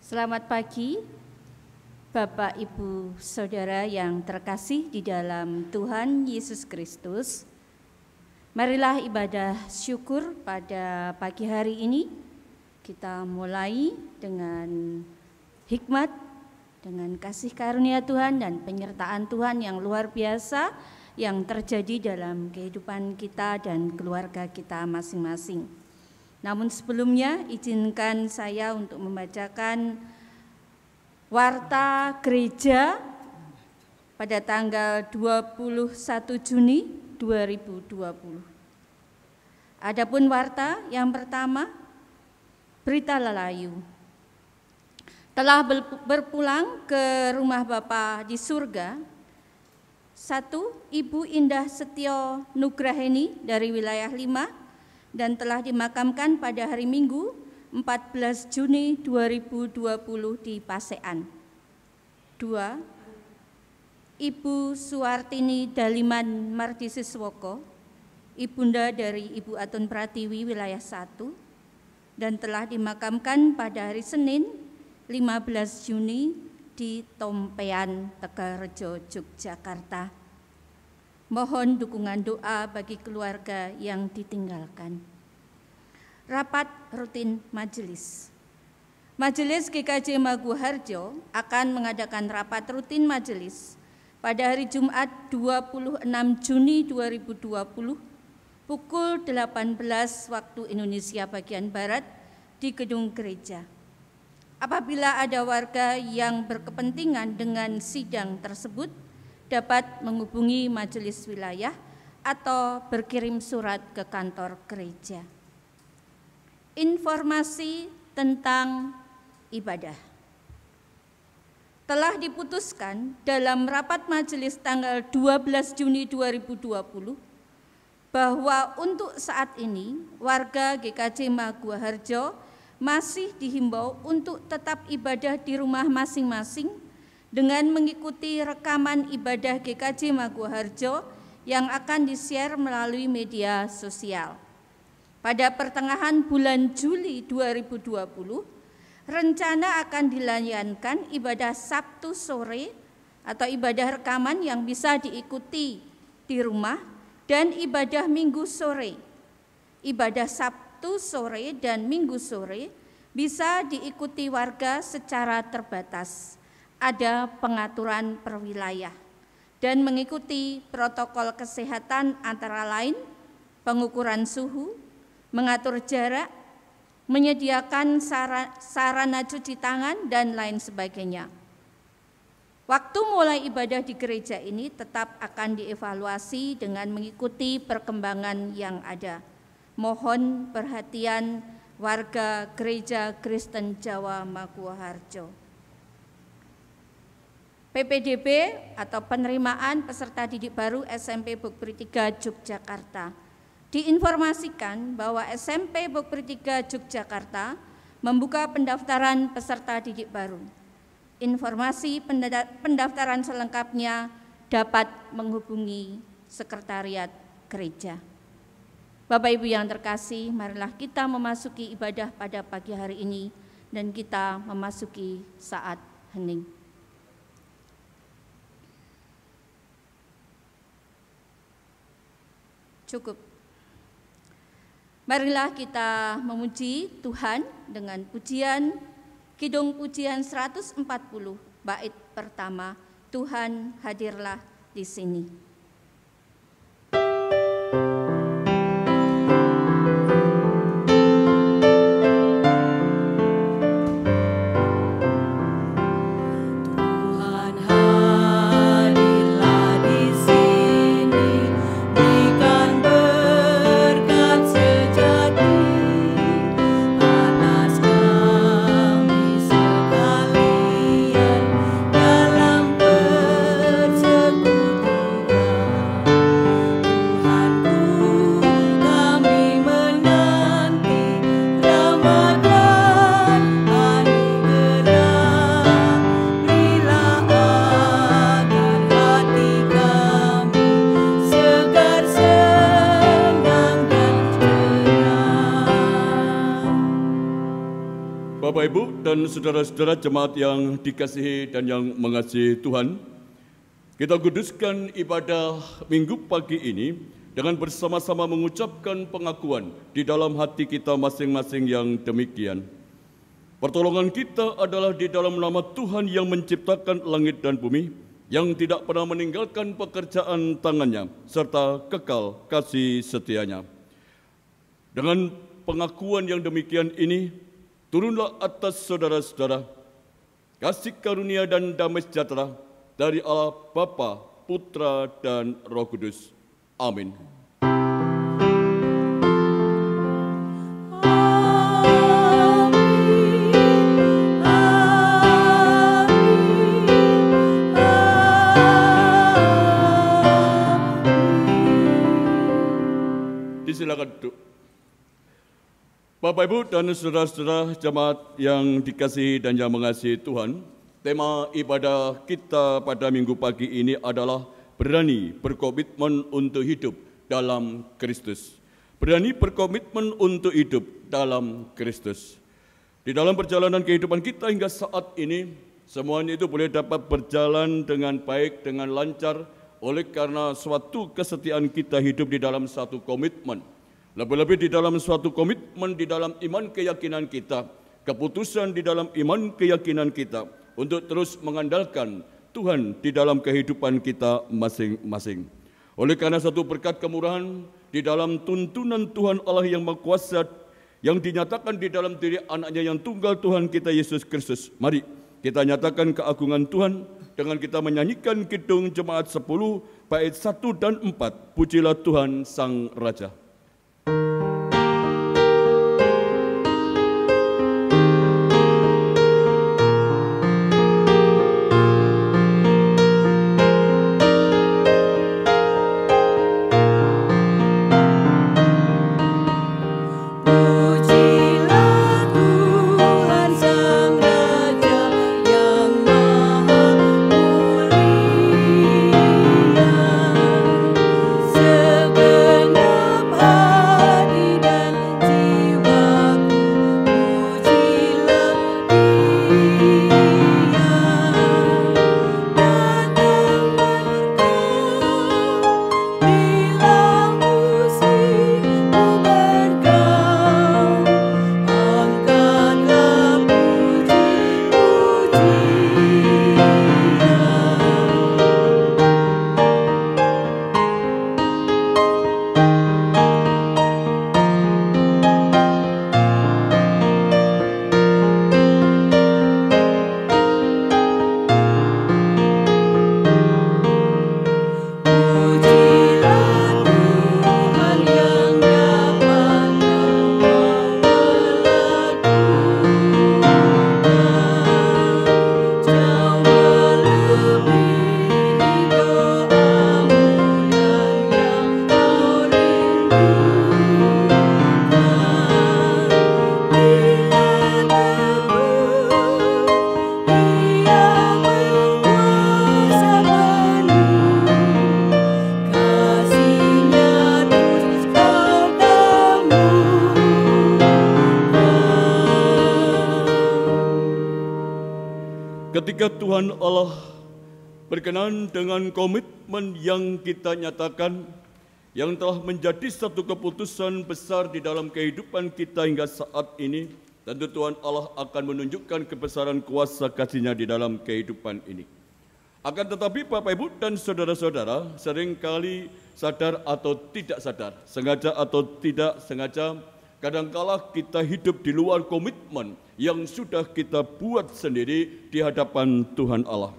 Selamat pagi, Bapak, Ibu, Saudara yang terkasih di dalam Tuhan Yesus Kristus. Marilah ibadah syukur pada pagi hari ini kita mulai dengan hikmat, dengan kasih karunia Tuhan dan penyertaan Tuhan yang luar biasa yang terjadi dalam kehidupan kita dan keluarga kita masing-masing. Namun sebelumnya izinkan saya untuk membacakan warta gereja pada tanggal 21 Juni 2020. Adapun warta yang pertama, berita lelayu. Telah berpulang ke rumah Bapa di surga, 1. Ibu Indah Setio Nugraheni dari wilayah 5 dan telah dimakamkan pada hari Minggu 14 Juni 2020 di Pasean. 2. Ibu Suartini Daliman Mardisiswoko, ibunda dari Ibu Atun Pratiwi wilayah 1 dan telah dimakamkan pada hari Senin 15 Juni di Tompean, Tegalrejo, Yogyakarta. Mohon dukungan doa bagi keluarga yang ditinggalkan. Rapat rutin majelis. Majelis GKJ Maguharjo akan mengadakan rapat rutin majelis pada hari Jumat 26 Juni 2020 pukul 18 waktu Indonesia bagian Barat di gedung gereja. Apabila ada warga yang berkepentingan dengan sidang tersebut, dapat menghubungi majelis wilayah atau berkirim surat ke kantor gereja. Informasi tentang ibadah. Telah diputuskan dalam rapat majelis tanggal 12 Juni 2020 bahwa untuk saat ini warga GKJ Maguharjo masih dihimbau untuk tetap ibadah di rumah masing-masing dengan mengikuti rekaman ibadah GKJ Maguharjo yang akan di-share melalui media sosial. Pada pertengahan bulan Juli 2020, rencana akan dilayankan ibadah Sabtu sore atau ibadah rekaman yang bisa diikuti di rumah dan ibadah Minggu sore. Ibadah Sabtu sore dan Minggu sore bisa diikuti warga secara terbatas. Ada pengaturan per wilayah dan mengikuti protokol kesehatan antara lain pengukuran suhu, mengatur jarak, menyediakan sarana cuci tangan dan lain sebagainya. Waktu mulai ibadah di gereja ini tetap akan dievaluasi dengan mengikuti perkembangan yang ada. Mohon perhatian warga Gereja Kristen Jawa Maguwoharjo. PPDB atau penerimaan peserta didik baru SMP Bukberi 3 Yogyakarta. Diinformasikan bahwa SMP Bukberi 3 Yogyakarta membuka pendaftaran peserta didik baru. Informasi pendaftaran selengkapnya dapat menghubungi sekretariat gereja. Bapak Ibu yang terkasih, marilah kita memasuki ibadah pada pagi hari ini dan kita memasuki saat hening. Cukup. Marilah kita memuji Tuhan dengan pujian Kidung Pujian 140 bait pertama, Tuhan hadirlah di sini. Bapak Ibu dan saudara-saudara jemaat yang dikasihi dan yang mengasihi Tuhan, kita kuduskan ibadah minggu pagi ini dengan bersama-sama mengucapkan pengakuan di dalam hati kita masing-masing yang demikian. Pertolongan kita adalah di dalam nama Tuhan yang menciptakan langit dan bumi, yang tidak pernah meninggalkan pekerjaan tangannya, serta kekal kasih setianya. Dengan pengakuan yang demikian ini, turunlah atas saudara-saudara kasih karunia dan damai sejahtera dari Allah Bapa, Putra, dan Roh Kudus. Amin. Silakan duduk. Bapak Ibu dan saudara-saudara jemaat yang dikasihi dan yang mengasihi Tuhan, tema ibadah kita pada minggu pagi ini adalah berani berkomitmen untuk hidup dalam Kristus. Berani berkomitmen untuk hidup dalam Kristus. Di dalam perjalanan kehidupan kita hingga saat ini, semuanya itu boleh dapat berjalan dengan baik, dengan lancar, oleh karena suatu kesetiaan kita hidup di dalam satu komitmen. Lebih-lebih di dalam suatu komitmen di dalam iman keyakinan kita, keputusan di dalam iman keyakinan kita untuk terus mengandalkan Tuhan di dalam kehidupan kita masing-masing. Oleh karena satu berkat kemurahan di dalam tuntunan Tuhan Allah yang Maha Kuasa yang dinyatakan di dalam diri anaknya yang tunggal Tuhan kita Yesus Kristus. Mari kita nyatakan keagungan Tuhan dengan kita menyanyikan Kidung Jemaat 10 bait 1 dan 4. Pujilah Tuhan Sang Raja. Segenap ketika Tuhan Allah berkenan dengan komitmen yang kita nyatakan, yang telah menjadi satu keputusan besar di dalam kehidupan kita hingga saat ini, tentu Tuhan Allah akan menunjukkan kebesaran kuasa kasih-Nya di dalam kehidupan ini. Akan tetapi Bapak Ibu dan saudara-saudara, seringkali sadar atau tidak sadar, sengaja atau tidak sengaja, kadangkala kita hidup di luar komitmen yang sudah kita buat sendiri di hadapan Tuhan Allah.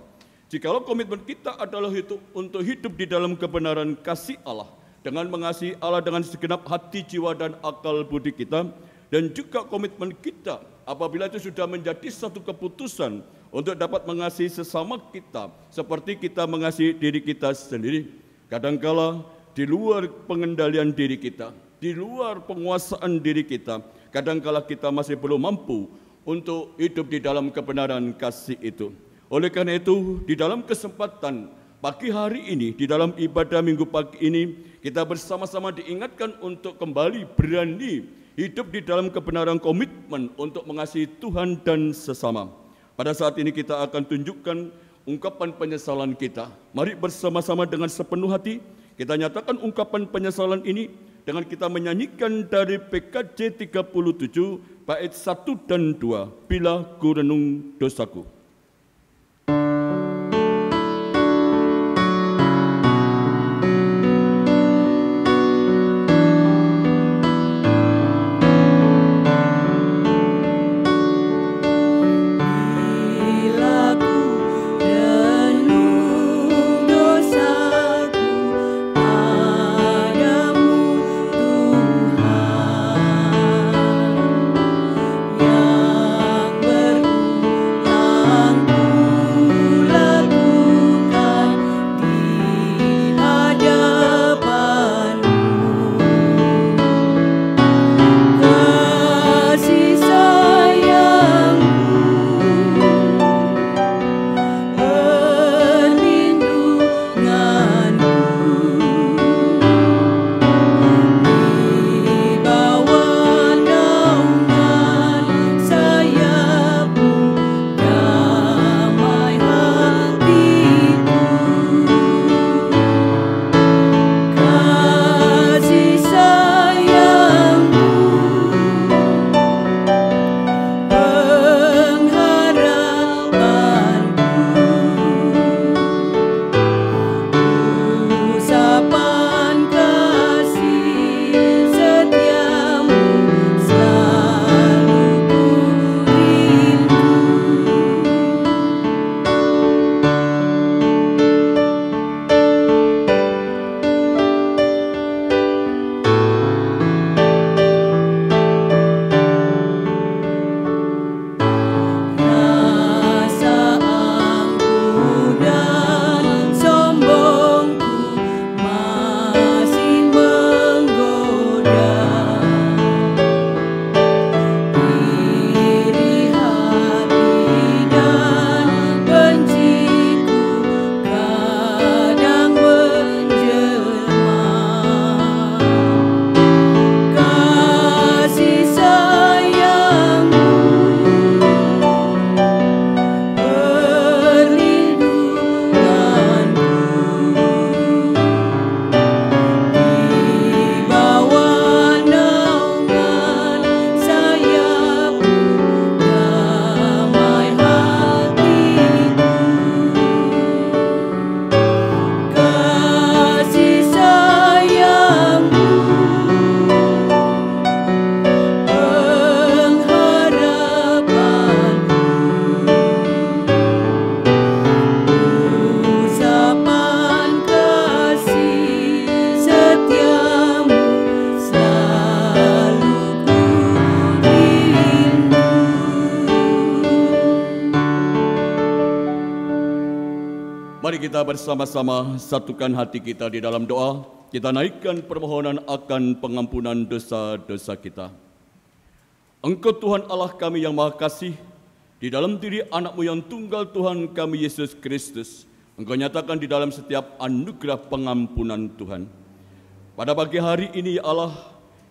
Jikalau komitmen kita adalah untuk hidup di dalam kebenaran kasih Allah, dengan mengasihi Allah dengan segenap hati, jiwa, dan akal budi kita, dan juga komitmen kita apabila itu sudah menjadi satu keputusan untuk dapat mengasihi sesama kita seperti kita mengasihi diri kita sendiri. Kadangkala di luar pengendalian diri kita, di luar penguasaan diri kita, kadangkala kita masih belum mampu untuk hidup di dalam kebenaran kasih itu. Oleh karena itu, di dalam kesempatan pagi hari ini, di dalam ibadah minggu pagi ini, kita bersama-sama diingatkan untuk kembali berani hidup di dalam kebenaran komitmen untuk mengasihi Tuhan dan sesama. Pada saat ini kita akan tunjukkan ungkapan penyesalan kita. Mari bersama-sama dengan sepenuh hati kita nyatakan ungkapan penyesalan ini dengan kita menyanyikan dari PKJ 37 bait 1 dan 2, Bila ku renung dosaku. Mari kita bersama-sama satukan hati kita di dalam doa. Kita naikkan permohonan akan pengampunan dosa-dosa kita. Engkau Tuhan Allah kami yang Maha Kasih, di dalam diri anak-Mu yang tunggal Tuhan kami Yesus Kristus, Engkau nyatakan di dalam setiap anugerah pengampunan Tuhan. Pada pagi hari ini ya Allah,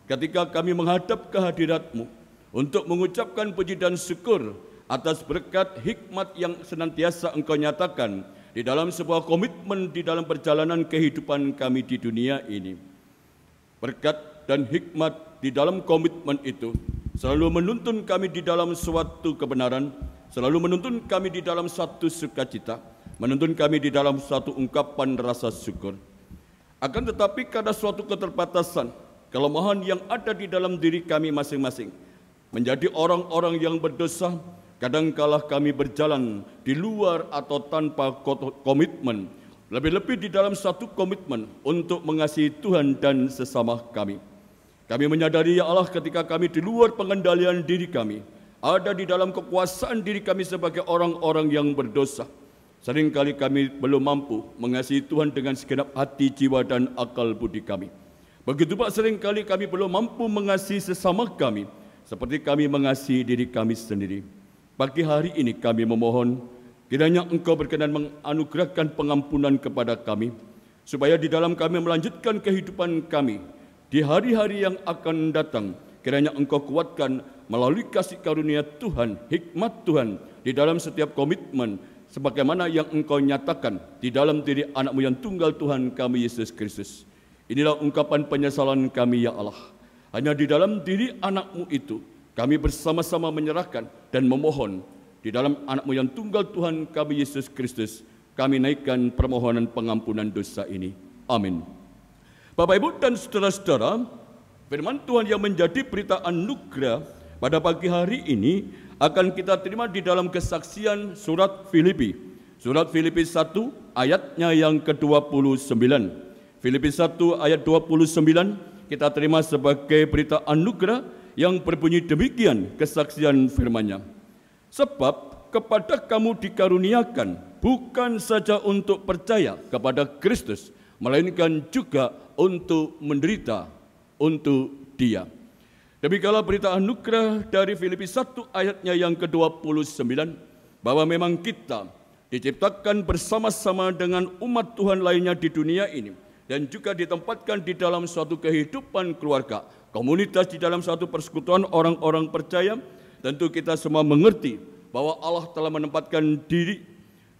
ketika kami menghadap ke hadirat-Mu untuk mengucapkan puji dan syukur atas berkat hikmat yang senantiasa Engkau nyatakan di dalam sebuah komitmen di dalam perjalanan kehidupan kami di dunia ini. Berkat dan hikmat di dalam komitmen itu selalu menuntun kami di dalam suatu kebenaran, selalu menuntun kami di dalam satu sukacita, menuntun kami di dalam satu ungkapan rasa syukur. Akan tetapi karena suatu keterbatasan, kelemahan yang ada di dalam diri kami masing-masing, menjadi orang-orang yang berdosa, kadangkala kami berjalan di luar atau tanpa komitmen, lebih-lebih di dalam satu komitmen untuk mengasihi Tuhan dan sesama kami. Kami menyadari ya Allah ketika kami di luar pengendalian diri kami, ada di dalam kekuasaan diri kami sebagai orang-orang yang berdosa. Seringkali kami belum mampu mengasihi Tuhan dengan segenap hati, jiwa, dan akal budi kami. Begitu pula seringkali kami belum mampu mengasihi sesama kami seperti kami mengasihi diri kami sendiri. Pagi hari ini kami memohon kiranya Engkau berkenan menganugerahkan pengampunan kepada kami, supaya di dalam kami melanjutkan kehidupan kami di hari-hari yang akan datang, kiranya Engkau kuatkan melalui kasih karunia Tuhan, hikmat Tuhan di dalam setiap komitmen, sebagaimana yang Engkau nyatakan di dalam diri anak-Mu yang tunggal Tuhan kami Yesus Kristus. Inilah ungkapan penyesalan kami ya Allah. Hanya di dalam diri anak-Mu itu kami bersama-sama menyerahkan dan memohon di dalam anak-Mu yang tunggal Tuhan kami Yesus Kristus. Kami naikkan permohonan pengampunan dosa ini. Amin. Bapak, Ibu, dan saudara-saudara, firman Tuhan yang menjadi berita anugerah pada pagi hari ini akan kita terima di dalam kesaksian surat Filipi. Surat Filipi 1 ayatnya yang ke-29. Filipi 1 ayat 29 kita terima sebagai berita anugerah yang berbunyi demikian kesaksian firman-Nya. Sebab kepada kamu dikaruniakan bukan saja untuk percaya kepada Kristus, melainkan juga untuk menderita untuk Dia. Demikianlah berita anugerah dari Filipi 1 ayatnya yang ke-29, bahwa memang kita diciptakan bersama-sama dengan umat Tuhan lainnya di dunia ini, dan juga ditempatkan di dalam suatu kehidupan keluarga, komunitas di dalam suatu persekutuan orang-orang percaya. Tentu kita semua mengerti bahwa Allah telah menempatkan diri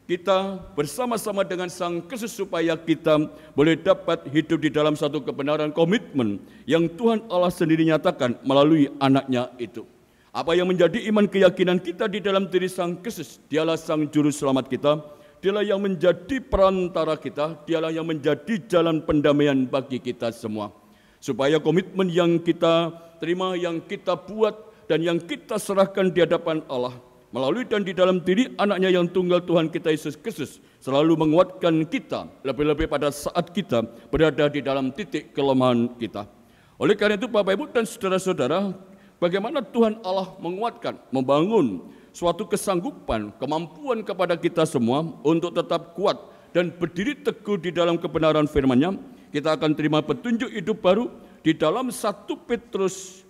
kita bersama-sama dengan Sang Kristus supaya kita boleh dapat hidup di dalam satu kebenaran komitmen yang Tuhan Allah sendiri nyatakan melalui anak-Nya itu. Apa yang menjadi iman keyakinan kita di dalam diri Sang Kristus, Dialah Sang Juru Selamat kita, Dialah yang menjadi perantara kita, Dialah yang menjadi jalan pendamaian bagi kita semua. Supaya komitmen yang kita terima, yang kita buat, dan yang kita serahkan di hadapan Allah, melalui dan di dalam diri anak-Nya yang tunggal Tuhan kita Yesus Kristus, selalu menguatkan kita, lebih-lebih pada saat kita berada di dalam titik kelemahan kita. Oleh karena itu Bapak, Ibu, dan saudara-saudara, bagaimana Tuhan Allah menguatkan, membangun suatu kesanggupan, kemampuan kepada kita semua untuk tetap kuat dan berdiri teguh di dalam kebenaran firman-Nya. Kita akan terima petunjuk hidup baru di dalam 1 Petrus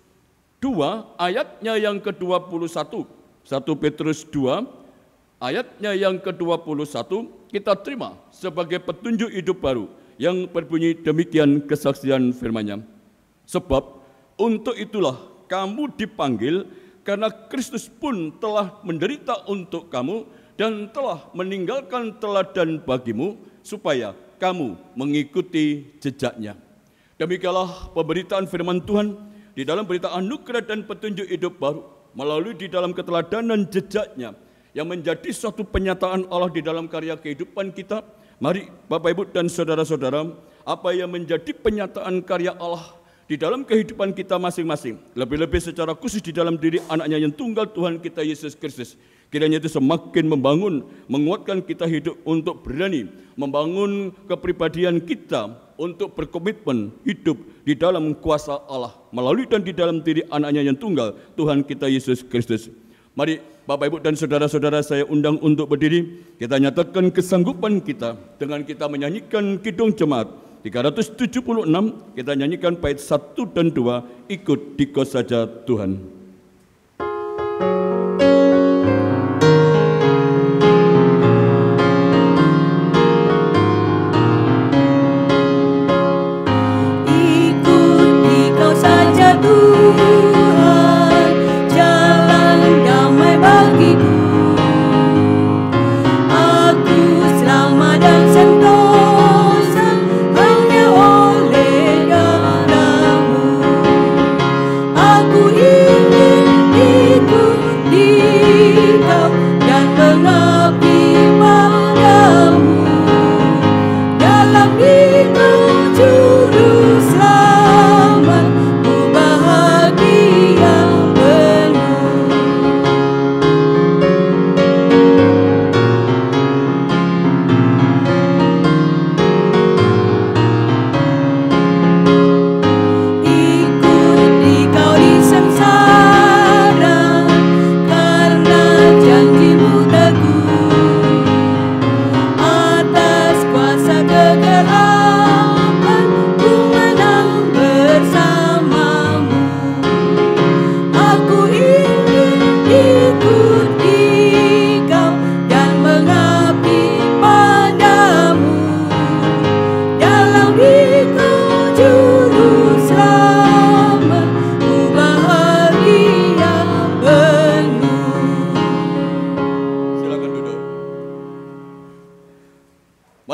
2 ayatnya yang ke-21. 1 Petrus 2 ayatnya yang ke-21 kita terima sebagai petunjuk hidup baru yang berbunyi demikian kesaksian firman-Nya. Sebab untuk itulah kamu dipanggil, karena Kristus pun telah menderita untuk kamu dan telah meninggalkan teladan bagimu supaya kamu mengikuti jejaknya. Demikianlah pemberitaan firman Tuhan di dalam berita anugerah dan petunjuk hidup baru melalui di dalam keteladanan jejaknya yang menjadi suatu penyataan Allah di dalam karya kehidupan kita. Mari Bapak, Ibu, dan saudara-saudara, apa yang menjadi penyataan karya Allah di dalam kehidupan kita masing-masing, lebih-lebih secara khusus di dalam diri anak-Nya yang tunggal Tuhan kita Yesus Kristus, kiranya itu semakin membangun, menguatkan kita hidup untuk berani membangun kepribadian kita untuk berkomitmen hidup di dalam kuasa Allah melalui dan di dalam diri anak-Nya yang tunggal Tuhan kita Yesus Kristus. Mari Bapak, Ibu, dan saudara-saudara, saya undang untuk berdiri. Kita nyatakan kesanggupan kita dengan kita menyanyikan Kidung Jemaat 376. Kita nyanyikan bait 1 dan 2, ikut di kau saja Tuhan. Tuhan, jalan damai bagiku.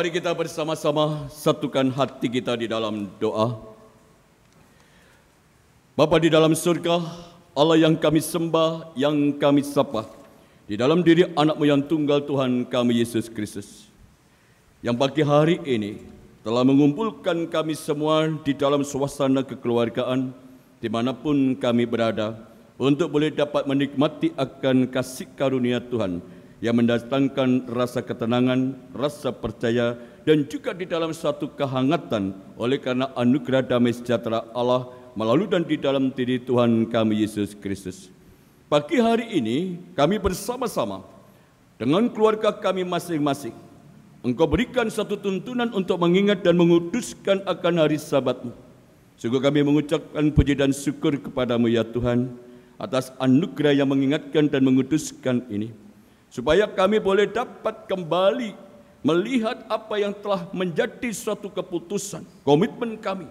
Mari kita bersama-sama satukan hati kita di dalam doa. Bapa di dalam surga, Allah yang kami sembah, yang kami sapa, di dalam diri anak-Mu yang tunggal Tuhan kami Yesus Kristus, yang pagi hari ini telah mengumpulkan kami semua di dalam suasana kekeluargaan dimanapun kami berada, untuk boleh dapat menikmati akan kasih karunia Tuhan yang mendatangkan rasa ketenangan, rasa percaya, dan juga di dalam suatu kehangatan oleh karena anugerah damai sejahtera Allah melalui dan di dalam diri Tuhan kami Yesus Kristus. Pagi hari ini kami bersama-sama dengan keluarga kami masing-masing, Engkau berikan satu tuntunan untuk mengingat dan menguduskan akan hari Sabat-Mu. Sungguh kami mengucapkan puji dan syukur kepada-Mu ya Tuhan, atas anugerah yang mengingatkan dan menguduskan ini, supaya kami boleh dapat kembali melihat apa yang telah menjadi suatu keputusan, komitmen kami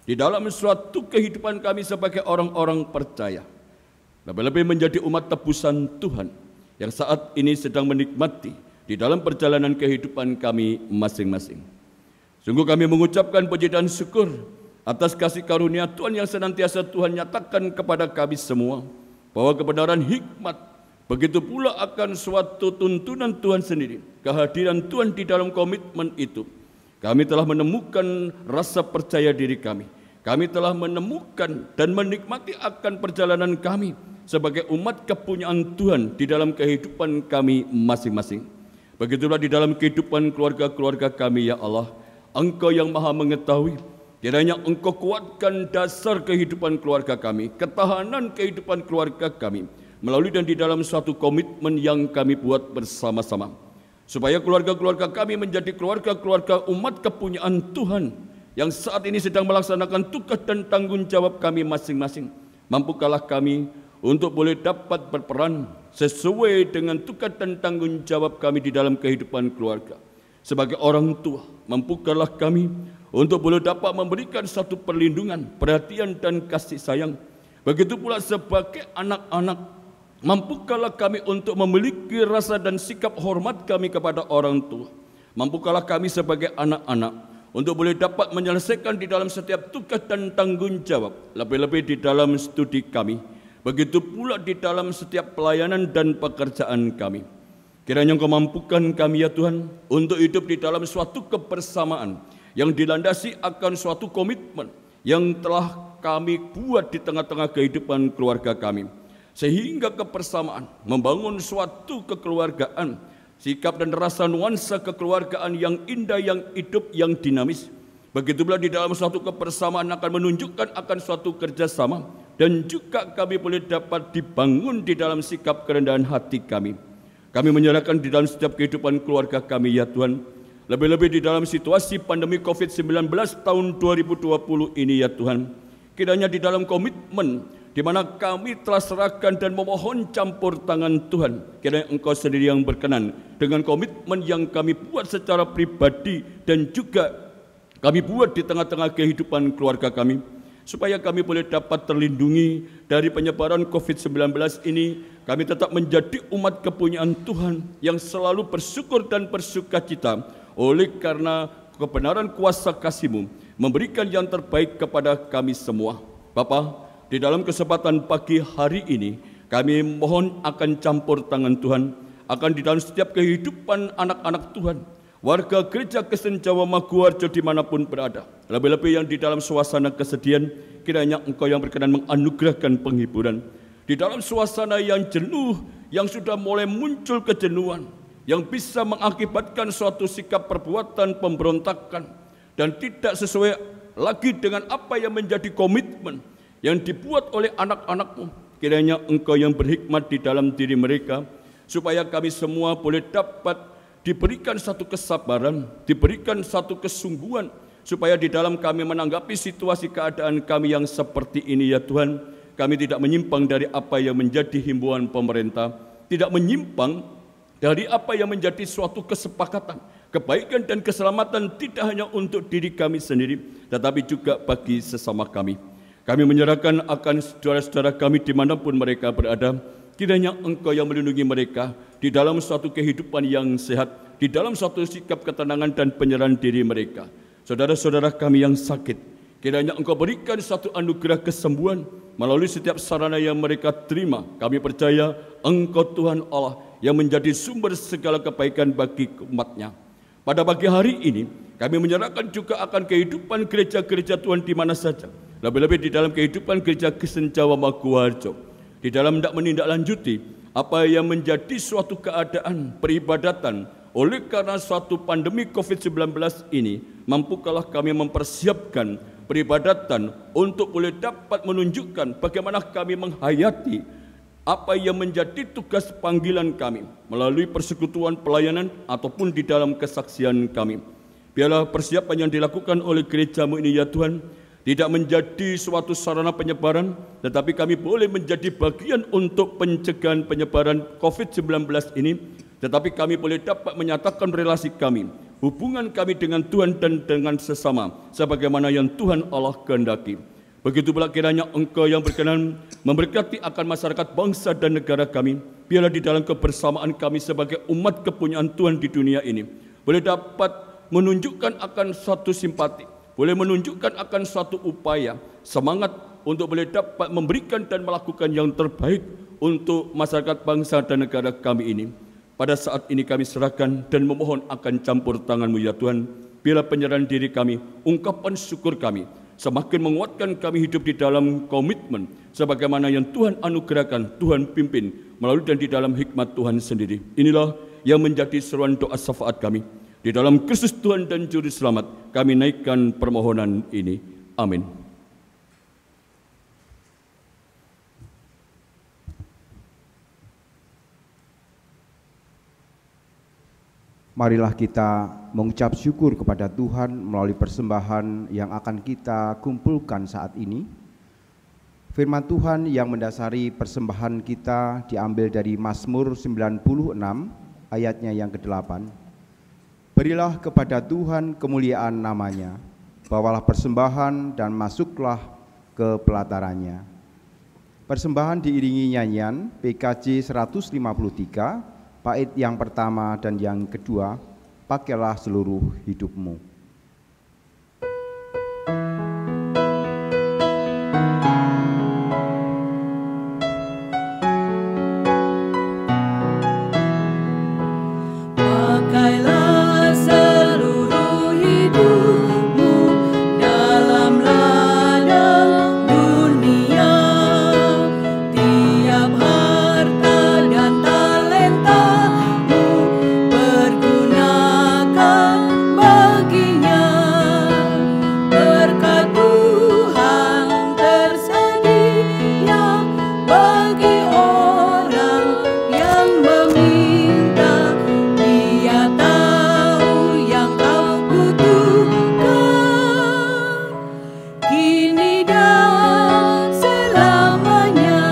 di dalam suatu kehidupan kami sebagai orang-orang percaya. Lebih-lebih menjadi umat tebusan Tuhan yang saat ini sedang menikmati di dalam perjalanan kehidupan kami masing-masing. Sungguh kami mengucapkan puji dan syukur atas kasih karunia Tuhan yang senantiasa Tuhan nyatakan kepada kami semua, bahwa kebenaran hikmat, begitu pula akan suatu tuntunan Tuhan sendiri, kehadiran Tuhan di dalam komitmen itu. Kami telah menemukan rasa percaya diri kami. Kami telah menemukan dan menikmati akan perjalanan kami sebagai umat kepunyaan Tuhan di dalam kehidupan kami masing-masing. Begitulah di dalam kehidupan keluarga-keluarga kami ya Allah. Engkau yang maha mengetahui, kiranya Engkau kuatkan dasar kehidupan keluarga kami, ketahanan kehidupan keluarga kami, melalui dan di dalam suatu komitmen yang kami buat bersama-sama, supaya keluarga-keluarga kami menjadi keluarga-keluarga umat kepunyaan Tuhan yang saat ini sedang melaksanakan tugas dan tanggung jawab kami masing-masing. Mampukanlah kami untuk boleh dapat berperan sesuai dengan tugas dan tanggung jawab kami di dalam kehidupan keluarga. Sebagai orang tua, mampukanlah kami untuk boleh dapat memberikan satu perlindungan, perhatian dan kasih sayang. Begitu pula sebagai anak-anak, mampukanlah kami untuk memiliki rasa dan sikap hormat kami kepada orang tua. Mampukanlah kami sebagai anak-anak untuk boleh dapat menyelesaikan di dalam setiap tugas dan tanggung jawab, lebih-lebih di dalam studi kami. Begitu pula di dalam setiap pelayanan dan pekerjaan kami. Kiranya Engkau mampukan kami ya Tuhan untuk hidup di dalam suatu kebersamaan yang dilandasi akan suatu komitmen yang telah kami buat di tengah-tengah kehidupan keluarga kami. Sehingga kebersamaan membangun suatu kekeluargaan, sikap dan rasa nuansa kekeluargaan yang indah, yang hidup, yang dinamis. Begitu pula di dalam suatu kebersamaan akan menunjukkan akan suatu kerjasama, dan juga kami boleh dapat dibangun di dalam sikap kerendahan hati kami. Kami menyerahkan di dalam setiap kehidupan keluarga kami ya Tuhan, lebih-lebih di dalam situasi pandemi COVID-19 tahun 2020 ini ya Tuhan. Kiranya di dalam komitmen di mana kami telah serahkan dan memohon campur tangan Tuhan, kiranya Engkau sendiri yang berkenan dengan komitmen yang kami buat secara pribadi dan juga kami buat di tengah-tengah kehidupan keluarga kami, supaya kami boleh dapat terlindungi dari penyebaran COVID-19 ini. Kami tetap menjadi umat kepunyaan Tuhan yang selalu bersyukur dan bersukacita oleh karena kebenaran kuasa kasih-Mu memberikan yang terbaik kepada kami semua. Bapa, di dalam kesempatan pagi hari ini, kami mohon akan campur tangan Tuhan, akan di dalam setiap kehidupan anak-anak Tuhan, warga Gereja Kristen Jawa Maguwarjo dimanapun berada, lebih-lebih yang di dalam suasana kesedihan, kiranya Engkau yang berkenan menganugerahkan penghiburan. Di dalam suasana yang jenuh, yang sudah mulai muncul kejenuhan, yang bisa mengakibatkan suatu sikap perbuatan pemberontakan, dan tidak sesuai lagi dengan apa yang menjadi komitmen yang dibuat oleh anak-anak-Mu. Kiranya Engkau yang berhikmat di dalam diri mereka, supaya kami semua boleh dapat diberikan satu kesabaran, diberikan satu kesungguhan, supaya di dalam kami menanggapi situasi keadaan kami yang seperti ini ya Tuhan, kami tidak menyimpang dari apa yang menjadi himbauan pemerintah, tidak menyimpang dari apa yang menjadi suatu kesepakatan, kebaikan dan keselamatan tidak hanya untuk diri kami sendiri, tetapi juga bagi sesama kami. Kami menyerahkan akan saudara-saudara kami dimanapun mereka berada, kiranya Engkau yang melindungi mereka di dalam suatu kehidupan yang sehat, di dalam suatu sikap ketenangan dan penyerahan diri mereka. Saudara-saudara kami yang sakit, kiranya Engkau berikan satu anugerah kesembuhan melalui setiap sarana yang mereka terima. Kami percaya Engkau Tuhan Allah yang menjadi sumber segala kebaikan bagi umat-Nya. Pada pagi hari ini, kami menyerahkan juga akan kehidupan gereja-gereja Tuhan di mana saja. Lebih-lebih di dalam kehidupan gereja Kristen Jawa Maguwarjo. Di dalam hendak menindaklanjuti apa yang menjadi suatu keadaan peribadatan oleh karena suatu pandemi COVID-19 ini, mampukalah kami mempersiapkan peribadatan untuk boleh dapat menunjukkan bagaimana kami menghayati apa yang menjadi tugas panggilan kami melalui persekutuan pelayanan ataupun di dalam kesaksian kami. Biarlah persiapan yang dilakukan oleh gereja-Mu ini ya Tuhan tidak menjadi suatu sarana penyebaran, tetapi kami boleh menjadi bagian untuk pencegahan penyebaran COVID-19 ini. Tetapi kami boleh dapat menyatakan relasi kami, hubungan kami dengan Tuhan dan dengan sesama, sebagaimana yang Tuhan Allah kehendaki. Begitu pula kiranya Engkau yang berkenan memberkati akan masyarakat bangsa dan negara kami. Biarlah di dalam kebersamaan kami sebagai umat kepunyaan Tuhan di dunia ini, boleh dapat menunjukkan akan suatu simpati, boleh menunjukkan akan suatu upaya, semangat untuk boleh dapat memberikan dan melakukan yang terbaik untuk masyarakat bangsa dan negara kami ini. Pada saat ini kami serahkan dan memohon akan campur tangan-Mu ya Tuhan. Biarlah penyerahan diri kami, ungkapan syukur kami, semakin menguatkan kami hidup di dalam komitmen sebagaimana yang Tuhan anugerahkan, Tuhan pimpin melalui dan di dalam hikmat Tuhan sendiri. Inilah yang menjadi seruan doa syafaat kami. Di dalam Kristus Tuhan dan Juru Selamat kami naikkan permohonan ini. Amin. Marilah kita mengucap syukur kepada Tuhan melalui persembahan yang akan kita kumpulkan saat ini. Firman Tuhan yang mendasari persembahan kita diambil dari Mazmur 96 ayatnya yang ke-8. Berilah kepada Tuhan kemuliaan namanya, bawalah persembahan dan masuklah ke pelatarannya. Persembahan diiringi nyanyian PKJ 153, bait yang pertama dan yang kedua, pakailah seluruh hidupmu. Pakailah seluruh hidupmu dalam ladang dunia, tiap harta dan talentamu pergunakan baginya. Berkat Tuhan tersedia bagi orang yang meminta. Dia tahu yang kau butuhkan kini dan selamanya.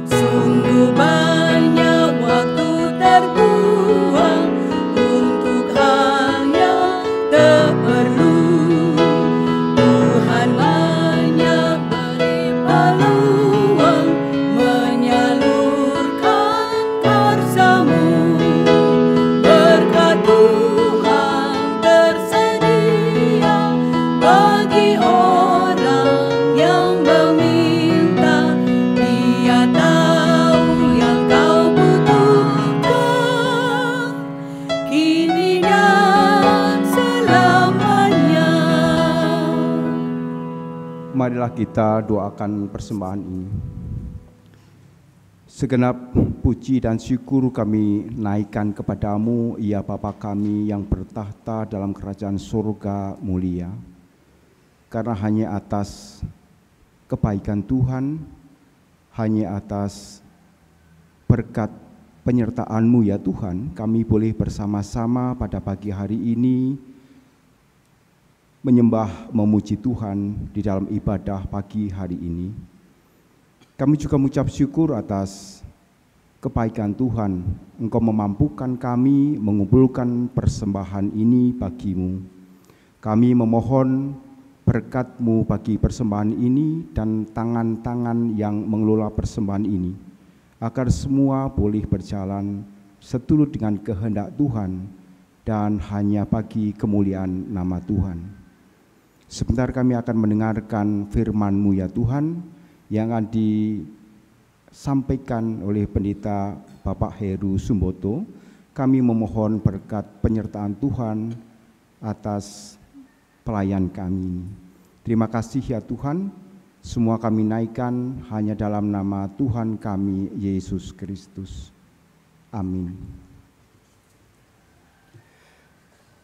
Sungguh banyak waktu terbuang untuk hal yang tak perlu. Tuhan banyak beri peluang menyalurkan karsa-Mu. Berkat Tuhan tersedia bagi orang yang meminta. Dia tahu yang kau butuhkan kini dan selamanya. Marilah kita doakan persembahan ini. Segenap puji dan syukur kami naikkan kepadamu, ya Bapa kami yang bertahta dalam kerajaan surga mulia. Karena hanya atas kebaikan Tuhan, hanya atas berkat penyertaan-Mu ya Tuhan, kami boleh bersama-sama pada pagi hari ini menyembah, memuji Tuhan di dalam ibadah pagi hari ini. Kami juga mengucap syukur atas kebaikan Tuhan. Engkau memampukan kami mengumpulkan persembahan ini bagi-Mu. Kami memohon berkat-Mu bagi persembahan ini dan tangan-tangan yang mengelola persembahan ini, agar semua boleh berjalan seturut dengan kehendak Tuhan dan hanya bagi kemuliaan nama Tuhan. Sebentar kami akan mendengarkan firman-Mu ya Tuhan, yang akan disampaikan oleh Pendeta Bapak Heru Sumboto. Kami memohon berkat penyertaan Tuhan atas pelayan kami. Terima kasih ya Tuhan, semua kami naikkan hanya dalam nama Tuhan kami, Yesus Kristus. Amin.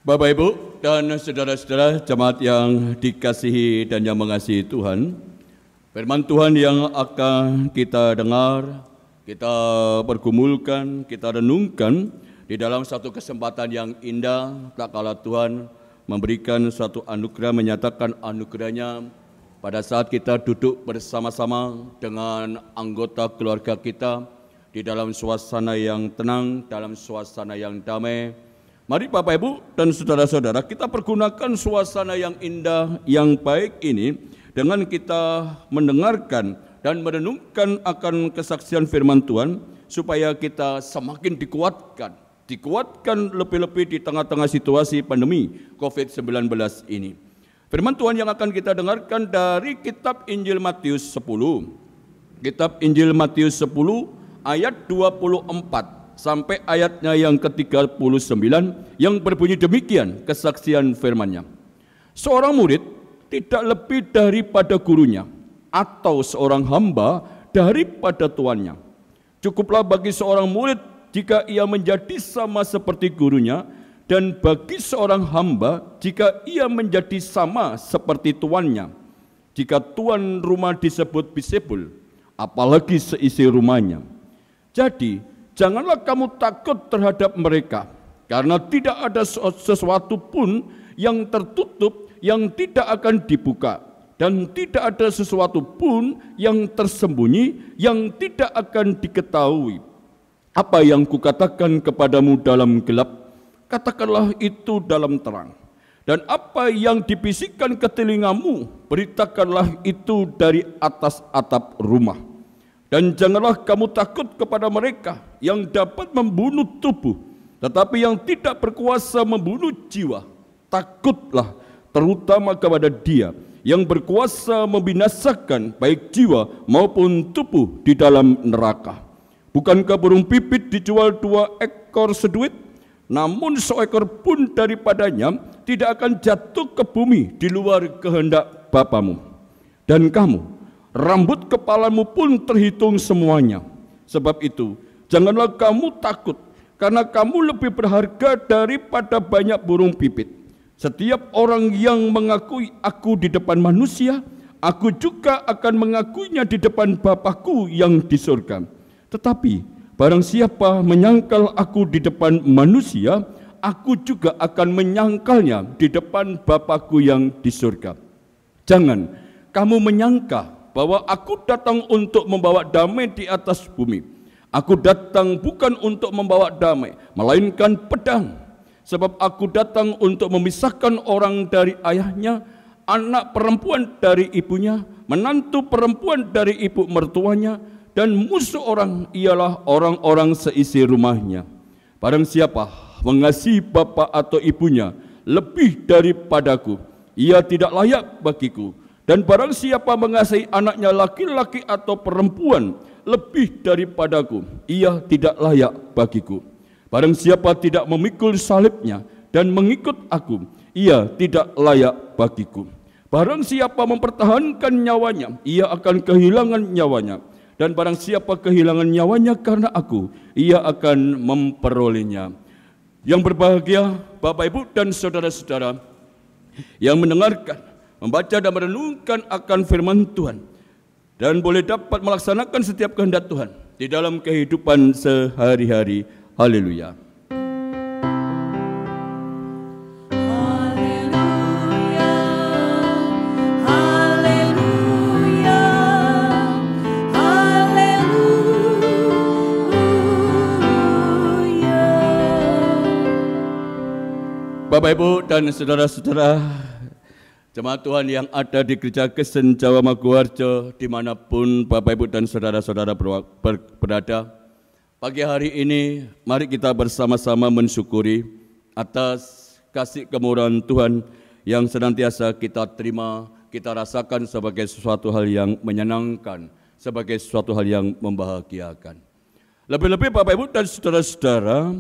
Bapak, Ibu, dan saudara-saudara jemaat yang dikasihi dan yang mengasihi Tuhan, firman Tuhan yang akan kita dengar, kita pergumulkan, kita renungkan di dalam satu kesempatan yang indah, tak kala Tuhan memberikan suatu anugerah, menyatakan anugerahnya pada saat kita duduk bersama-sama dengan anggota keluarga kita di dalam suasana yang tenang, dalam suasana yang damai. Mari Bapak Ibu dan saudara-saudara, kita pergunakan suasana yang indah, yang baik ini dengan kita mendengarkan dan merenungkan akan kesaksian firman Tuhan, supaya kita semakin dikuatkan lebih-lebih di tengah-tengah situasi pandemi COVID-19 ini. Firman Tuhan yang akan kita dengarkan dari kitab Injil Matius 10. Kitab Injil Matius 10 ayat 24 sampai ayatnya yang ke-39 yang berbunyi demikian kesaksian firman-Nya. Seorang murid tidak lebih daripada gurunya, atau seorang hamba daripada tuannya. Cukuplah bagi seorang murid jika ia menjadi sama seperti gurunya, dan bagi seorang hamba jika ia menjadi sama seperti tuannya. Jika tuan rumah disebut Bisebul, apalagi seisi rumahnya. Jadi, janganlah kamu takut terhadap mereka, karena tidak ada sesuatu pun yang tertutup yang tidak akan dibuka, dan tidak ada sesuatu pun yang tersembunyi yang tidak akan diketahui. Apa yang kukatakan kepadamu dalam gelap, katakanlah itu dalam terang. Dan apa yang dibisikkan ke telingamu, beritakanlah itu dari atas atap rumah. Dan janganlah kamu takut kepada mereka yang dapat membunuh tubuh, tetapi yang tidak berkuasa membunuh jiwa. Takutlah terutama kepada Dia yang berkuasa membinasakan baik jiwa maupun tubuh di dalam neraka. Bukankah burung pipit dijual 2 ekor seduit? Namun seekor pun daripadanya tidak akan jatuh ke bumi di luar kehendak Bapamu. Dan kamu, rambut kepalamu pun terhitung semuanya. Sebab itu, janganlah kamu takut, karena kamu lebih berharga daripada banyak burung pipit. Setiap orang yang mengakui aku di depan manusia, aku juga akan mengakuinya di depan Bapa-Ku yang di surga. Tetapi barang siapa menyangkal aku di depan manusia, aku juga akan menyangkalnya di depan Bapa-Ku yang di surga. Jangan kamu menyangka bahwa aku datang untuk membawa damai di atas bumi. Aku datang bukan untuk membawa damai, melainkan pedang. Sebab aku datang untuk memisahkan orang dari ayahnya, anak perempuan dari ibunya, menantu perempuan dari ibu mertuanya, dan musuh orang ialah orang-orang seisi rumahnya. Barang siapa mengasihi bapa atau ibunya lebih daripadaku, ia tidak layak bagiku. Dan barang siapa mengasihi anaknya laki-laki atau perempuan lebih daripadaku, ia tidak layak bagiku. Barang siapa tidak memikul salibnya dan mengikut aku, ia tidak layak bagiku. Barang siapa mempertahankan nyawanya, ia akan kehilangan nyawanya. Dan barang siapa kehilangan nyawanya karena aku, ia akan memperolehnya. Yang berbahagia Bapak Ibu dan saudara-saudara yang mendengarkan, membaca dan merenungkan akan firman Tuhan, dan boleh dapat melaksanakan setiap kehendak Tuhan di dalam kehidupan sehari-hari. Haleluya. Bapak Ibu dan saudara-saudara, Jemaat Tuhan yang ada di Gereja Kristen Jawa Maguwarjo, dimanapun Bapak Ibu dan saudara-saudara berada, pagi hari ini mari kita bersama-sama mensyukuri atas kasih kemurahan Tuhan yang senantiasa kita terima, kita rasakan sebagai sesuatu hal yang menyenangkan, sebagai sesuatu hal yang membahagiakan. Lebih-lebih Bapak Ibu dan saudara-saudara,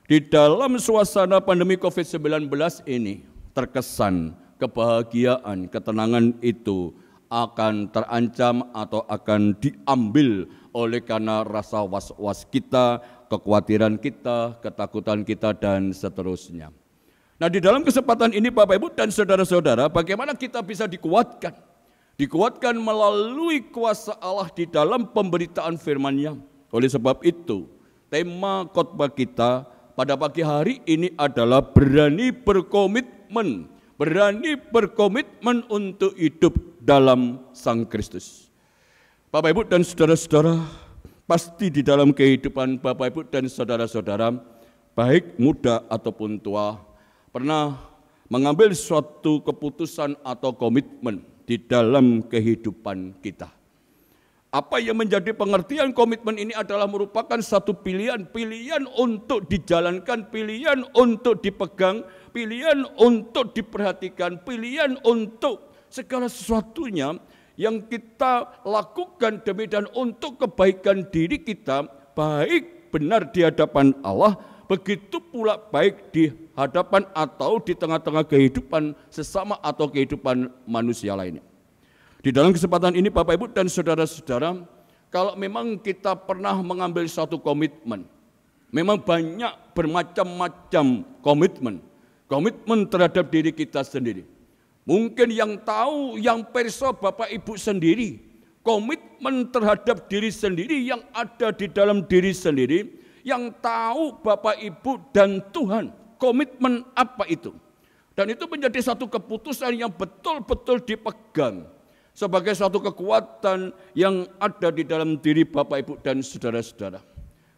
di dalam suasana pandemi COVID-19 ini terkesan kebahagiaan, ketenangan itu akan terancam atau akan diambil oleh karena rasa was-was kita, kekhawatiran kita, ketakutan kita, dan seterusnya. Nah, di dalam kesempatan ini Bapak Ibu dan saudara-saudara, bagaimana kita bisa dikuatkan? Dikuatkan melalui kuasa Allah di dalam pemberitaan firman-Nya. Oleh sebab itu, tema khotbah kita pada pagi hari ini adalah berani berkomitmen untuk hidup dalam Sang Kristus. Bapak Ibu dan saudara-saudara, pasti di dalam kehidupan Bapak Ibu dan saudara-saudara, baik muda ataupun tua, pernah mengambil suatu keputusan atau komitmen di dalam kehidupan kita. Apa yang menjadi pengertian komitmen ini adalah merupakan satu pilihan untuk dijalankan, pilihan untuk dipegang, pilihan untuk diperhatikan, pilihan untuk segala sesuatunya yang kita lakukan demikian untuk kebaikan diri kita, baik benar di hadapan Allah, begitu pula baik di hadapan atau di tengah-tengah kehidupan sesama atau kehidupan manusia lainnya. Di dalam kesempatan ini Bapak Ibu dan saudara-saudara, kalau memang kita pernah mengambil satu komitmen, memang banyak bermacam-macam komitmen terhadap diri kita sendiri. Mungkin yang tahu, yang perso Bapak Ibu sendiri, komitmen terhadap diri sendiri yang ada di dalam diri sendiri, yang tahu Bapak Ibu dan Tuhan, komitmen apa itu. Dan itu menjadi satu keputusan yang betul-betul dipegang sebagai suatu kekuatan yang ada di dalam diri Bapak Ibu dan saudara-saudara.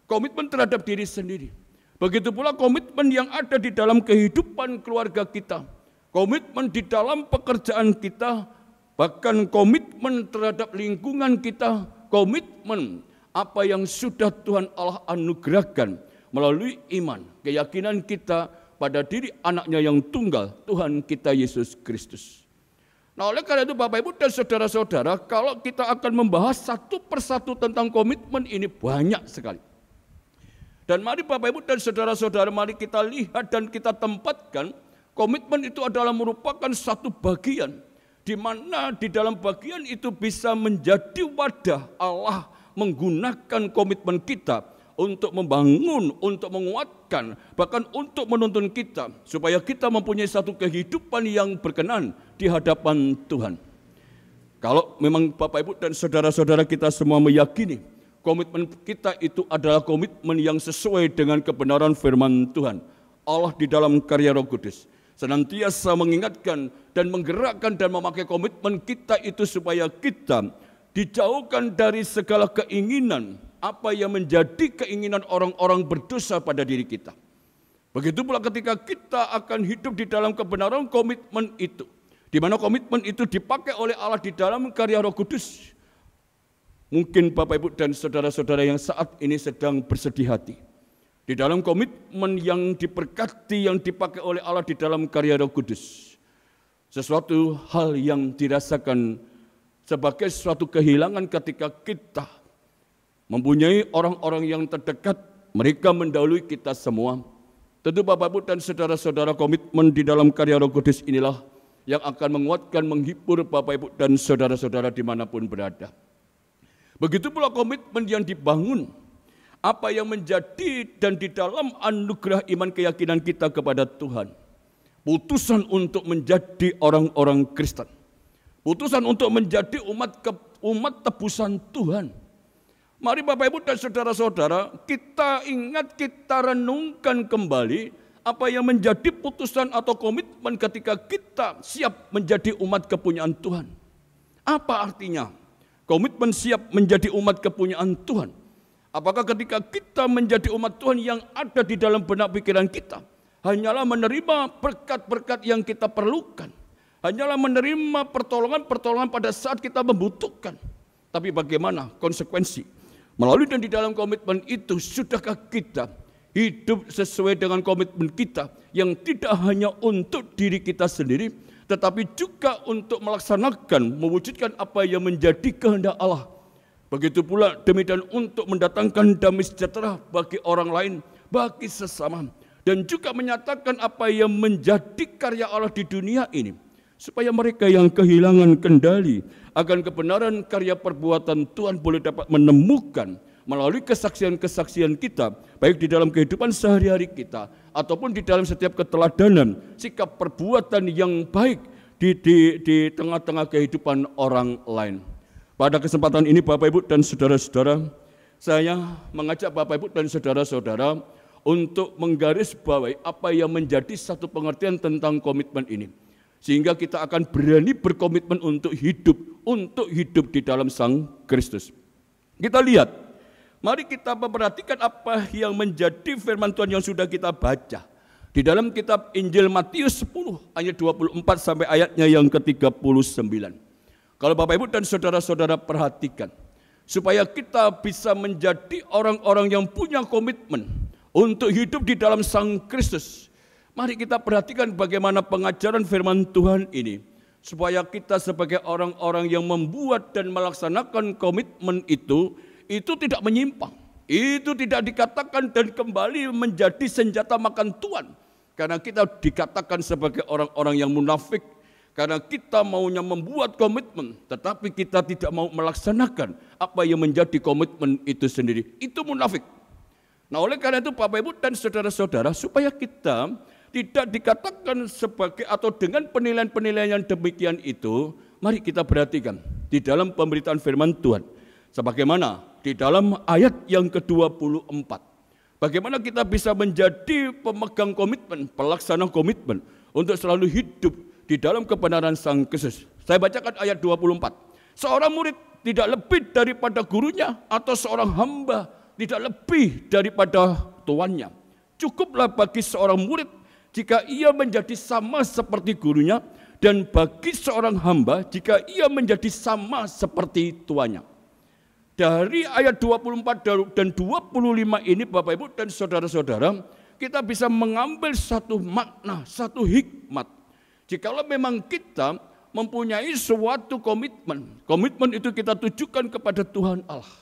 Komitmen terhadap diri sendiri. Begitu pula komitmen yang ada di dalam kehidupan keluarga kita. Komitmen di dalam pekerjaan kita, bahkan komitmen terhadap lingkungan kita, komitmen apa yang sudah Tuhan Allah anugerahkan melalui iman, keyakinan kita pada diri anaknya yang tunggal, Tuhan kita Yesus Kristus. Nah, oleh karena itu Bapak Ibu dan saudara-saudara, kalau kita akan membahas satu persatu tentang komitmen ini banyak sekali. Dan mari Bapak Ibu dan saudara-saudara, mari kita lihat dan kita tempatkan, komitmen itu adalah merupakan satu bagian, di mana di dalam bagian itu bisa menjadi wadah Allah menggunakan komitmen kita untuk membangun, untuk menguatkan, bahkan untuk menuntun kita, supaya kita mempunyai satu kehidupan yang berkenan di hadapan Tuhan. Kalau memang Bapak Ibu dan saudara-saudara kita semua meyakini, komitmen kita itu adalah komitmen yang sesuai dengan kebenaran firman Tuhan, Allah di dalam karya Roh Kudus senantiasa mengingatkan dan menggerakkan dan memakai komitmen kita itu supaya kita dijauhkan dari segala keinginan, apa yang menjadi keinginan orang-orang berdosa pada diri kita. Begitu pula ketika kita akan hidup di dalam kebenaran komitmen itu, di mana komitmen itu dipakai oleh Allah di dalam karya Roh Kudus. Mungkin Bapak Ibu dan saudara-saudara yang saat ini sedang bersedih hati, di dalam komitmen yang diberkati yang dipakai oleh Allah di dalam karya Roh Kudus, sesuatu hal yang dirasakan sebagai suatu kehilangan ketika kita mempunyai orang-orang yang terdekat, mereka mendahului kita semua. Tentu Bapak Ibu dan saudara-saudara, komitmen di dalam karya Roh Kudus inilah yang akan menguatkan, menghibur Bapak Ibu dan saudara-saudara dimanapun berada. Begitu pula komitmen yang dibangun, apa yang menjadi dan di dalam anugerah iman keyakinan kita kepada Tuhan. Putusan untuk menjadi orang-orang Kristen. Putusan untuk menjadi umat tebusan Tuhan. Mari Bapak Ibu dan saudara-saudara, kita ingat, kita renungkan kembali apa yang menjadi putusan atau komitmen ketika kita siap menjadi umat kepunyaan Tuhan. Apa artinya? Komitmen siap menjadi umat kepunyaan Tuhan. Apakah ketika kita menjadi umat Tuhan yang ada di dalam benak pikiran kita hanyalah menerima berkat-berkat yang kita perlukan, Hanyalah menerima pertolongan pada saat kita membutuhkan. Tapi bagaimana konsekuensi? Melalui dan di dalam komitmen itu, sudahkah kita hidup sesuai dengan komitmen kita yang tidak hanya untuk diri kita sendiri, tetapi juga untuk melaksanakan, mewujudkan apa yang menjadi kehendak Allah. Begitu pula demikian untuk mendatangkan damai sejahtera bagi orang lain, bagi sesama, dan juga menyatakan apa yang menjadi karya Allah di dunia ini, supaya mereka yang kehilangan kendali akan kebenaran karya perbuatan Tuhan boleh dapat menemukan melalui kesaksian-kesaksian kita, baik di dalam kehidupan sehari-hari kita, ataupun di dalam setiap keteladanan, sikap perbuatan yang baik di tengah-tengah kehidupan orang lain. Pada kesempatan ini Bapak Ibu dan Saudara-saudara, saya mengajak Bapak Ibu dan Saudara-saudara untuk menggarisbawahi apa yang menjadi satu pengertian tentang komitmen ini. Sehingga kita akan berani berkomitmen untuk hidup di dalam Sang Kristus. Kita lihat, mari kita memperhatikan apa yang menjadi firman Tuhan yang sudah kita baca. Di dalam kitab Injil Matius 10 ayat 24 sampai ayatnya yang ke-39. Kalau Bapak Ibu dan Saudara-saudara perhatikan, supaya kita bisa menjadi orang-orang yang punya komitmen untuk hidup di dalam Sang Kristus, mari kita perhatikan bagaimana pengajaran firman Tuhan ini, supaya kita sebagai orang-orang yang membuat dan melaksanakan komitmen itu tidak menyimpang, itu tidak dikatakan dan kembali menjadi senjata makan tuan, karena kita dikatakan sebagai orang-orang yang munafik, karena kita maunya membuat komitmen, tetapi kita tidak mau melaksanakan apa yang menjadi komitmen itu sendiri, itu munafik. Nah, oleh karena itu Bapak Ibu dan Saudara-saudara, supaya kita tidak dikatakan sebagai atau dengan penilaian-penilaian yang demikian itu, mari kita perhatikan di dalam pemberitaan firman Tuhan. Sebagaimana di dalam ayat yang ke-24. Bagaimana kita bisa menjadi pemegang komitmen, pelaksana komitmen untuk selalu hidup di dalam kebenaran Sang Kristus. Saya bacakan ayat 24. Seorang murid tidak lebih daripada gurunya, atau seorang hamba tidak lebih daripada tuannya. Cukuplah bagi seorang murid jika ia menjadi sama seperti gurunya, dan bagi seorang hamba jika ia menjadi sama seperti tuannya. Dari ayat 24 dan 25 ini Bapak Ibu dan Saudara-saudara, kita bisa mengambil satu makna, satu hikmat. Jikalau memang kita mempunyai suatu komitmen itu kita tujukan kepada Tuhan Allah.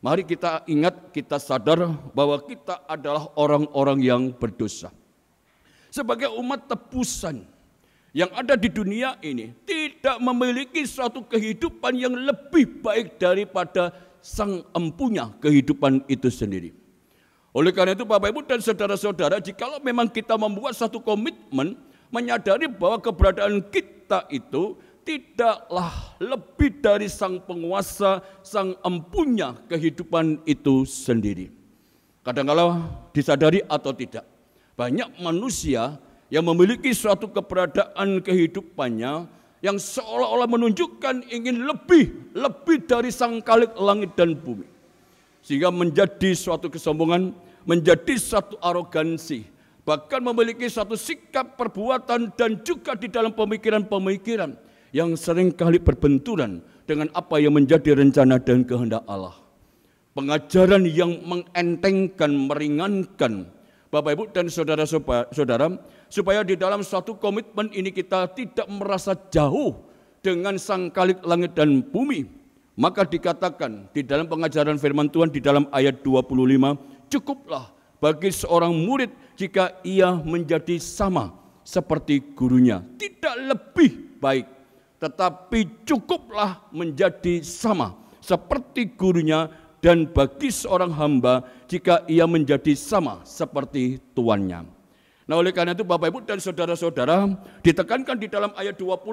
Mari kita ingat, kita sadar bahwa kita adalah orang-orang yang berdosa. Sebagai umat tebusan yang ada di dunia ini, tidak memiliki suatu kehidupan yang lebih baik daripada Sang Empunya kehidupan itu sendiri. Oleh karena itu Bapak Ibu dan Saudara-saudara, jikalau memang kita membuat satu komitmen, menyadari bahwa keberadaan kita itu tidaklah lebih dari Sang Penguasa, Sang Empunya kehidupan itu sendiri. Kadang-kala disadari atau tidak, banyak manusia yang memiliki suatu keberadaan kehidupannya yang seolah-olah menunjukkan ingin lebih dari Sang Khalik langit dan bumi. Sehingga menjadi suatu kesombongan, menjadi suatu arogansi, bahkan memiliki suatu sikap perbuatan dan juga di dalam pemikiran-pemikiran yang seringkali berbenturan dengan apa yang menjadi rencana dan kehendak Allah. Pengajaran yang mengentengkan, meringankan Bapak Ibu dan Saudara-saudara, supaya di dalam suatu komitmen ini kita tidak merasa jauh dengan Sang Khalik langit dan bumi. Maka dikatakan di dalam pengajaran firman Tuhan di dalam ayat 25, cukuplah bagi seorang murid jika ia menjadi sama seperti gurunya. Tidak lebih baik, tetapi cukuplah menjadi sama seperti gurunya, dan bagi seorang hamba jika ia menjadi sama seperti tuannya. Nah, oleh karena itu Bapak Ibu dan Saudara-saudara, ditekankan di dalam ayat 25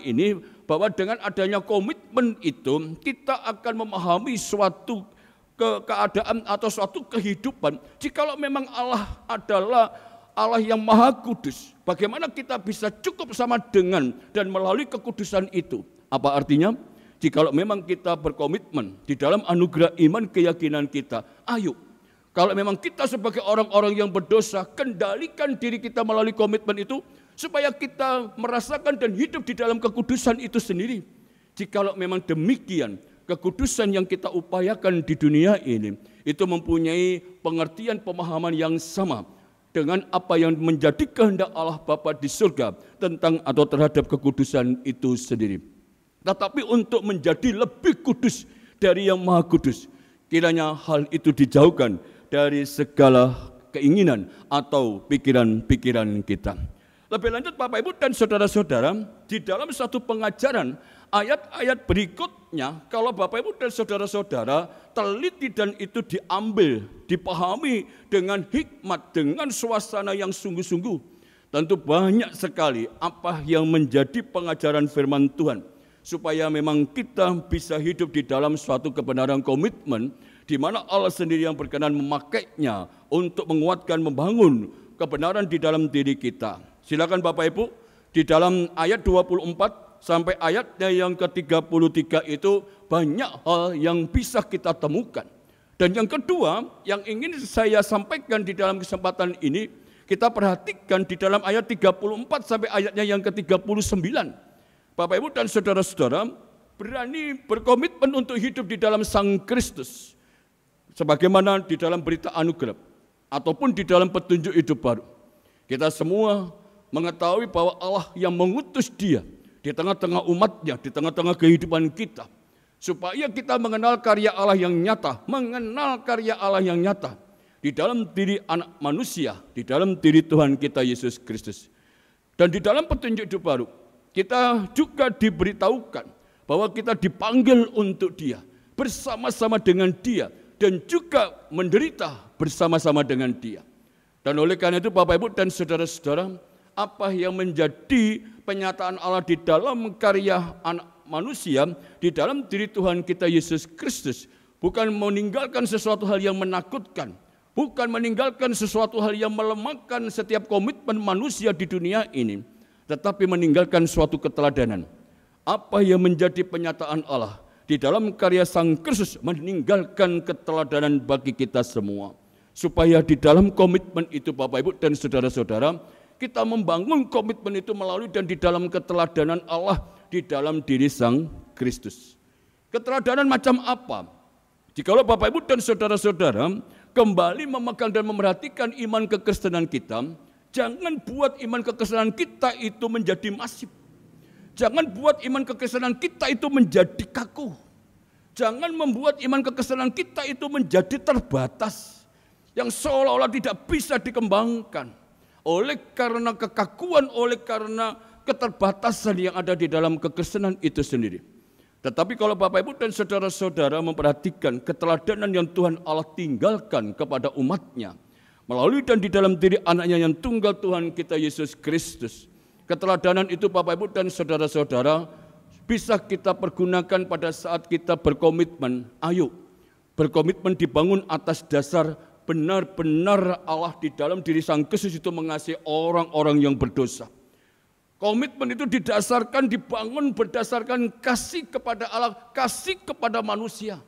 ini bahwa dengan adanya komitmen itu kita akan memahami suatu keadaan atau suatu kehidupan. Jikalau memang Allah adalah Allah yang Maha Kudus, bagaimana kita bisa cukup sama dengan dan melalui kekudusan itu? Apa artinya? Jikalau memang kita berkomitmen di dalam anugerah iman keyakinan kita, ayo, kalau memang kita sebagai orang-orang yang berdosa, kendalikan diri kita melalui komitmen itu, supaya kita merasakan dan hidup di dalam kekudusan itu sendiri. Jikalau memang demikian, kekudusan yang kita upayakan di dunia ini itu mempunyai pengertian pemahaman yang sama dengan apa yang menjadi kehendak Allah Bapa di surga tentang atau terhadap kekudusan itu sendiri. Tetapi untuk menjadi lebih kudus dari yang maha kudus, kiranya hal itu dijauhkan dari segala keinginan atau pikiran-pikiran kita. Lebih lanjut Bapak Ibu dan saudara-saudara, di dalam satu pengajaran ayat-ayat berikutnya, kalau Bapak Ibu dan saudara-saudara teliti dan itu diambil, dipahami dengan hikmat, dengan suasana yang sungguh-sungguh, tentu banyak sekali apa yang menjadi pengajaran firman Tuhan, supaya memang kita bisa hidup di dalam suatu kebenaran komitmen, di mana Allah sendiri yang berkenan memakainya untuk menguatkan, membangun kebenaran di dalam diri kita. Silakan Bapak Ibu, di dalam ayat 24 sampai ayatnya yang ke-33 itu banyak hal yang bisa kita temukan. Dan yang kedua yang ingin saya sampaikan di dalam kesempatan ini, kita perhatikan di dalam ayat 34 sampai ayatnya yang ke-39. Bapak Ibu dan saudara-saudara berani berkomitmen untuk hidup di dalam Sang Kristus, sebagaimana di dalam berita anugerah ataupun di dalam petunjuk hidup baru. Kita semua mengetahui bahwa Allah yang mengutus Dia di tengah-tengah umatnya, di tengah-tengah kehidupan kita, supaya kita mengenal karya Allah yang nyata, mengenal karya Allah yang nyata di dalam diri anak manusia, di dalam diri Tuhan kita Yesus Kristus. Dan di dalam petunjuk hidup baru, kita juga diberitahukan bahwa kita dipanggil untuk Dia, bersama-sama dengan Dia, dan juga menderita bersama-sama dengan Dia. Dan oleh karena itu Bapak Ibu dan saudara-saudara, apa yang menjadi penyataan Allah di dalam karya anak manusia, di dalam diri Tuhan kita Yesus Kristus, bukan meninggalkan sesuatu hal yang menakutkan, bukan meninggalkan sesuatu hal yang melemahkan setiap komitmen manusia di dunia ini, tetapi meninggalkan suatu keteladanan. Apa yang menjadi penyataan Allah di dalam karya Sang Kristus, meninggalkan keteladanan bagi kita semua. Supaya di dalam komitmen itu Bapak Ibu dan saudara-saudara, kita membangun komitmen itu melalui dan di dalam keteladanan Allah di dalam diri Sang Kristus. Keteladanan macam apa? Jikalau Bapak Ibu dan saudara-saudara kembali memegang dan memerhatikan iman kekristenan kita, jangan buat iman kekristenan kita itu menjadi masif. Jangan buat iman kekristenan kita itu menjadi kaku. Jangan membuat iman kekristenan kita itu menjadi terbatas, yang seolah-olah tidak bisa dikembangkan oleh karena kekakuan, oleh karena keterbatasan yang ada di dalam kekristenan itu sendiri. Tetapi kalau Bapak Ibu dan saudara-saudara memperhatikan keteladanan yang Tuhan Allah tinggalkan kepada umatnya, melalui dan di dalam diri anaknya yang tunggal Tuhan kita Yesus Kristus, keteladanan itu Bapak Ibu dan saudara-saudara bisa kita pergunakan pada saat kita berkomitmen. Ayo, berkomitmen dibangun atas dasar benar-benar Allah di dalam diri Sang Kristus itu mengasihi orang-orang yang berdosa. Komitmen itu didasarkan, dibangun berdasarkan kasih kepada Allah, kasih kepada manusia.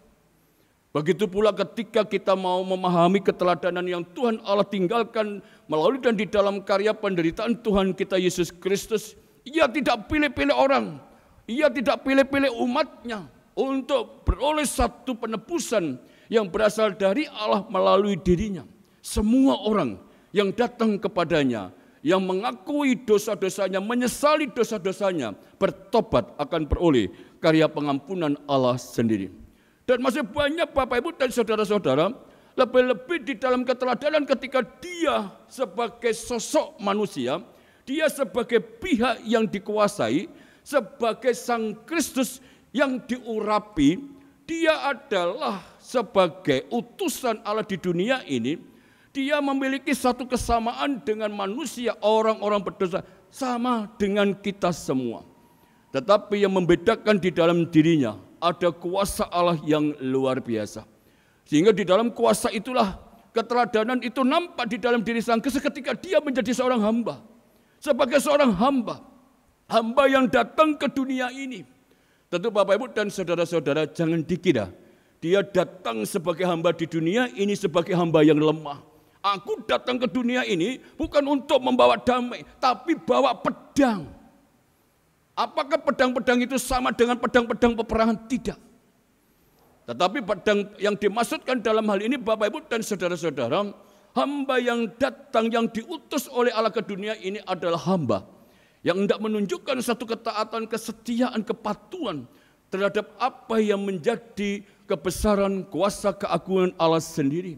Begitu pula ketika kita mau memahami keteladanan yang Tuhan Allah tinggalkan melalui dan di dalam karya penderitaan Tuhan kita Yesus Kristus, Ia tidak pilih-pilih orang, Ia tidak pilih-pilih umatnya untuk beroleh satu penebusan yang berasal dari Allah melalui dirinya. Semua orang yang datang kepadanya, yang mengakui dosa-dosanya, menyesali dosa-dosanya, bertobat akan beroleh karya pengampunan Allah sendiri. Dan masih banyak Bapak Ibu dan saudara-saudara, lebih-lebih di dalam keteladanan ketika dia sebagai sosok manusia, dia sebagai pihak yang dikuasai, sebagai Sang Kristus yang diurapi, dia adalah sebagai utusan Allah di dunia ini, dia memiliki satu kesamaan dengan manusia, orang-orang berdosa, sama dengan kita semua. Tetapi yang membedakan di dalam dirinya, ada kuasa Allah yang luar biasa. Sehingga di dalam kuasa itulah keteladanan itu nampak di dalam diri Sang Kristus ketika dia menjadi seorang hamba. Sebagai seorang hamba, hamba yang datang ke dunia ini. Tentu Bapak Ibu dan saudara-saudara jangan dikira dia datang sebagai hamba di dunia ini sebagai hamba yang lemah. Aku datang ke dunia ini bukan untuk membawa damai, tapi bawa pedang. Apakah pedang-pedang itu sama dengan pedang-pedang peperangan? Tidak. Tetapi pedang yang dimaksudkan dalam hal ini Bapak Ibu dan saudara-saudara, hamba yang datang, yang diutus oleh Allah ke dunia ini adalah hamba yang hendak menunjukkan satu ketaatan, kesetiaan, kepatuhan terhadap apa yang menjadi kebesaran, kuasa, keagungan Allah sendiri.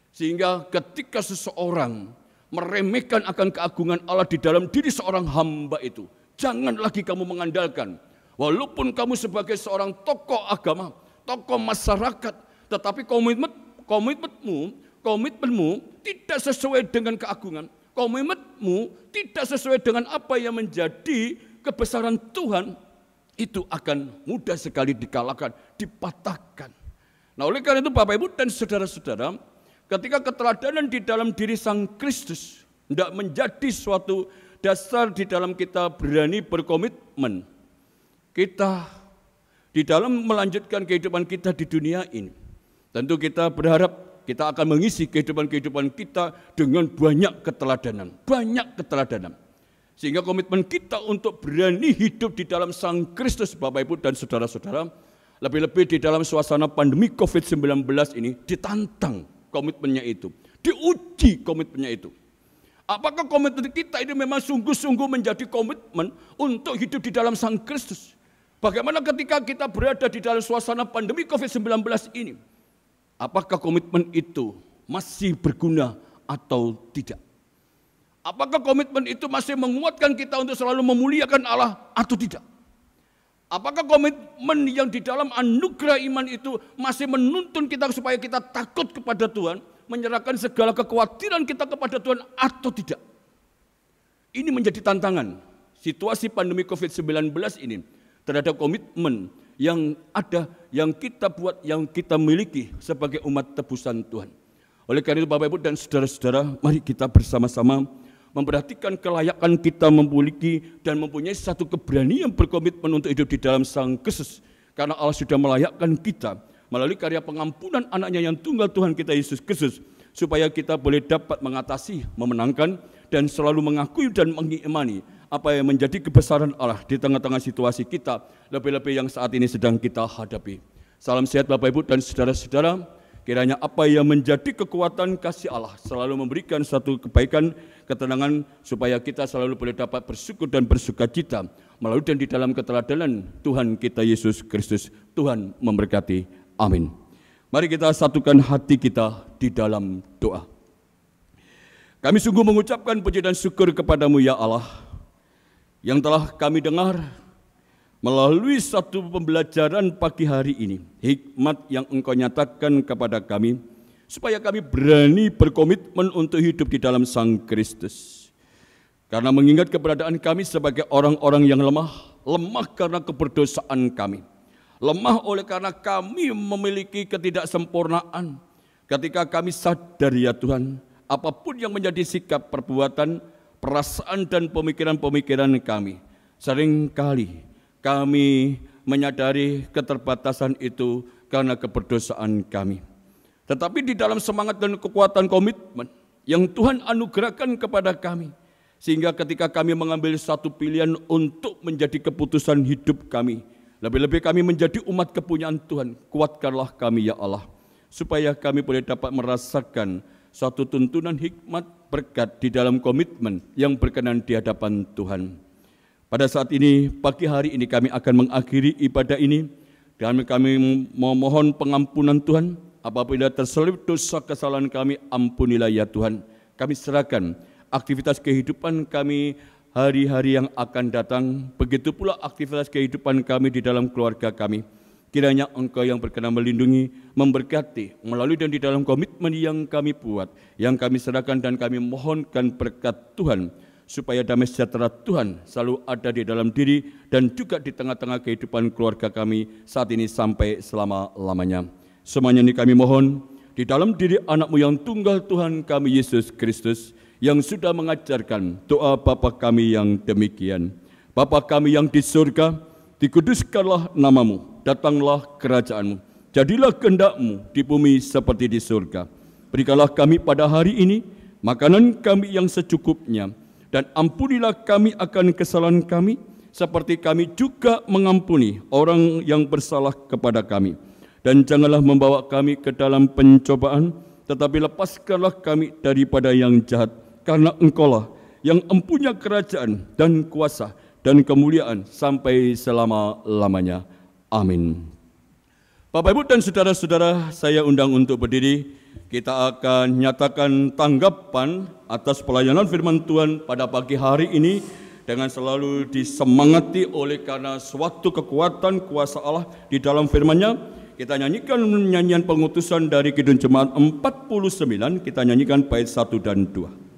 Sehingga ketika seseorang meremehkan akan keagungan Allah di dalam diri seorang hamba itu, jangan lagi kamu mengandalkan, walaupun kamu sebagai seorang tokoh agama, tokoh masyarakat, tetapi komitmenmu tidak sesuai dengan keagungan, komitmenmu tidak sesuai dengan apa yang menjadi kebesaran Tuhan, itu akan mudah sekali dikalahkan, dipatahkan. Nah, oleh karena itu Bapak Ibu dan saudara-saudara, ketika keteladanan di dalam diri Sang Kristus tidak menjadi suatu dasar di dalam kita berani berkomitmen, kita di dalam melanjutkan kehidupan kita di dunia ini, tentu kita berharap kita akan mengisi kehidupan kita dengan banyak keteladanan. Sehingga komitmen kita untuk berani hidup di dalam Sang Kristus, Bapak Ibu dan saudara-saudara, lebih-lebih di dalam suasana pandemi COVID-19 ini ditantang komitmennya itu, diuji komitmennya itu. Apakah komitmen kita ini memang sungguh-sungguh menjadi komitmen untuk hidup di dalam Sang Kristus? Bagaimana ketika kita berada di dalam suasana pandemi COVID-19 ini? Apakah komitmen itu masih berguna atau tidak? Apakah komitmen itu masih menguatkan kita untuk selalu memuliakan Allah atau tidak? Apakah komitmen yang di dalam anugerah iman itu masih menuntun kita supaya kita takut kepada Tuhan, menyerahkan segala kekhawatiran kita kepada Tuhan atau tidak? Ini menjadi tantangan situasi pandemi COVID-19 ini terhadap komitmen yang ada, yang kita buat, yang kita miliki sebagai umat tebusan Tuhan. Oleh karena itu Bapak Ibu dan saudara-saudara, mari kita bersama-sama memperhatikan kelayakan kita memiliki dan mempunyai satu keberanian berkomitmen untuk hidup di dalam Sang Kristus. Karena Allah sudah melayakkan kita melalui karya pengampunan anaknya yang tunggal Tuhan kita Yesus Kristus, supaya kita boleh dapat mengatasi, memenangkan, dan selalu mengakui dan mengimani apa yang menjadi kebesaran Allah di tengah-tengah situasi kita, lebih-lebih yang saat ini sedang kita hadapi. Salam sehat Bapak Ibu dan saudara-saudara, kiranya apa yang menjadi kekuatan kasih Allah selalu memberikan satu kebaikan, ketenangan, supaya kita selalu boleh dapat bersyukur dan bersukacita melalui dan di dalam keteladanan Tuhan kita Yesus Kristus. Tuhan memberkati. Amin. Mari kita satukan hati kita di dalam doa. Kami sungguh mengucapkan puji dan syukur kepadamu ya Allah, yang telah kami dengar melalui satu pembelajaran pagi hari ini, hikmat yang Engkau nyatakan kepada kami, supaya kami berani berkomitmen untuk hidup di dalam Sang Kristus. Karena mengingat keberadaan kami sebagai orang-orang yang lemah karena keberdosaan kami, lemah oleh karena kami memiliki ketidaksempurnaan. Ketika kami sadar ya Tuhan, apapun yang menjadi sikap, perbuatan, perasaan dan pemikiran-pemikiran kami, seringkali kami menyadari keterbatasan itu karena keberdosaan kami. Tetapi di dalam semangat dan kekuatan komitmen yang Tuhan anugerahkan kepada kami, sehingga ketika kami mengambil satu pilihan untuk menjadi keputusan hidup kami, lebih-lebih kami menjadi umat kepunyaan Tuhan, kuatkanlah kami ya Allah, supaya kami boleh dapat merasakan suatu tuntunan hikmat berkat di dalam komitmen yang berkenan di hadapan Tuhan. Pada saat ini, pagi hari ini kami akan mengakhiri ibadah ini dan kami memohon pengampunan Tuhan. Apabila terselip dosa kesalahan kami, ampunilah ya Tuhan. Kami serahkan aktivitas kehidupan kami hari-hari yang akan datang, begitu pula aktivitas kehidupan kami di dalam keluarga kami. Kiranya Engkau yang berkenan melindungi, memberkati, melalui dan di dalam komitmen yang kami buat, yang kami serahkan dan kami mohonkan berkat Tuhan, supaya damai sejahtera Tuhan selalu ada di dalam diri dan juga di tengah-tengah kehidupan keluarga kami saat ini sampai selama-lamanya. Semuanya ini kami mohon di dalam diri anak-Mu yang tunggal Tuhan kami Yesus Kristus, yang sudah mengajarkan doa Bapa kami yang demikian. Bapa kami yang di surga, dikuduskanlah nama-Mu, datanglah kerajaan-Mu, jadilah kehendak-Mu di bumi seperti di surga. Berikanlah kami pada hari ini makanan kami yang secukupnya, dan ampunilah kami akan kesalahan kami, seperti kami juga mengampuni orang yang bersalah kepada kami. Dan janganlah membawa kami ke dalam pencobaan, tetapi lepaskanlah kami daripada yang jahat, karena Engkaulah yang empunya kerajaan dan kuasa dan kemuliaan sampai selama-lamanya. Amin. Bapak, Ibu, dan saudara-saudara, saya undang untuk berdiri. Kita akan nyatakan tanggapan atas pelayanan firman Tuhan pada pagi hari ini dengan selalu disemangati oleh karena suatu kekuatan kuasa Allah di dalam firman-Nya. Kita nyanyikan nyanyian pengutusan dari Kidung Jemaat 49, kita nyanyikan bait 1 dan 2.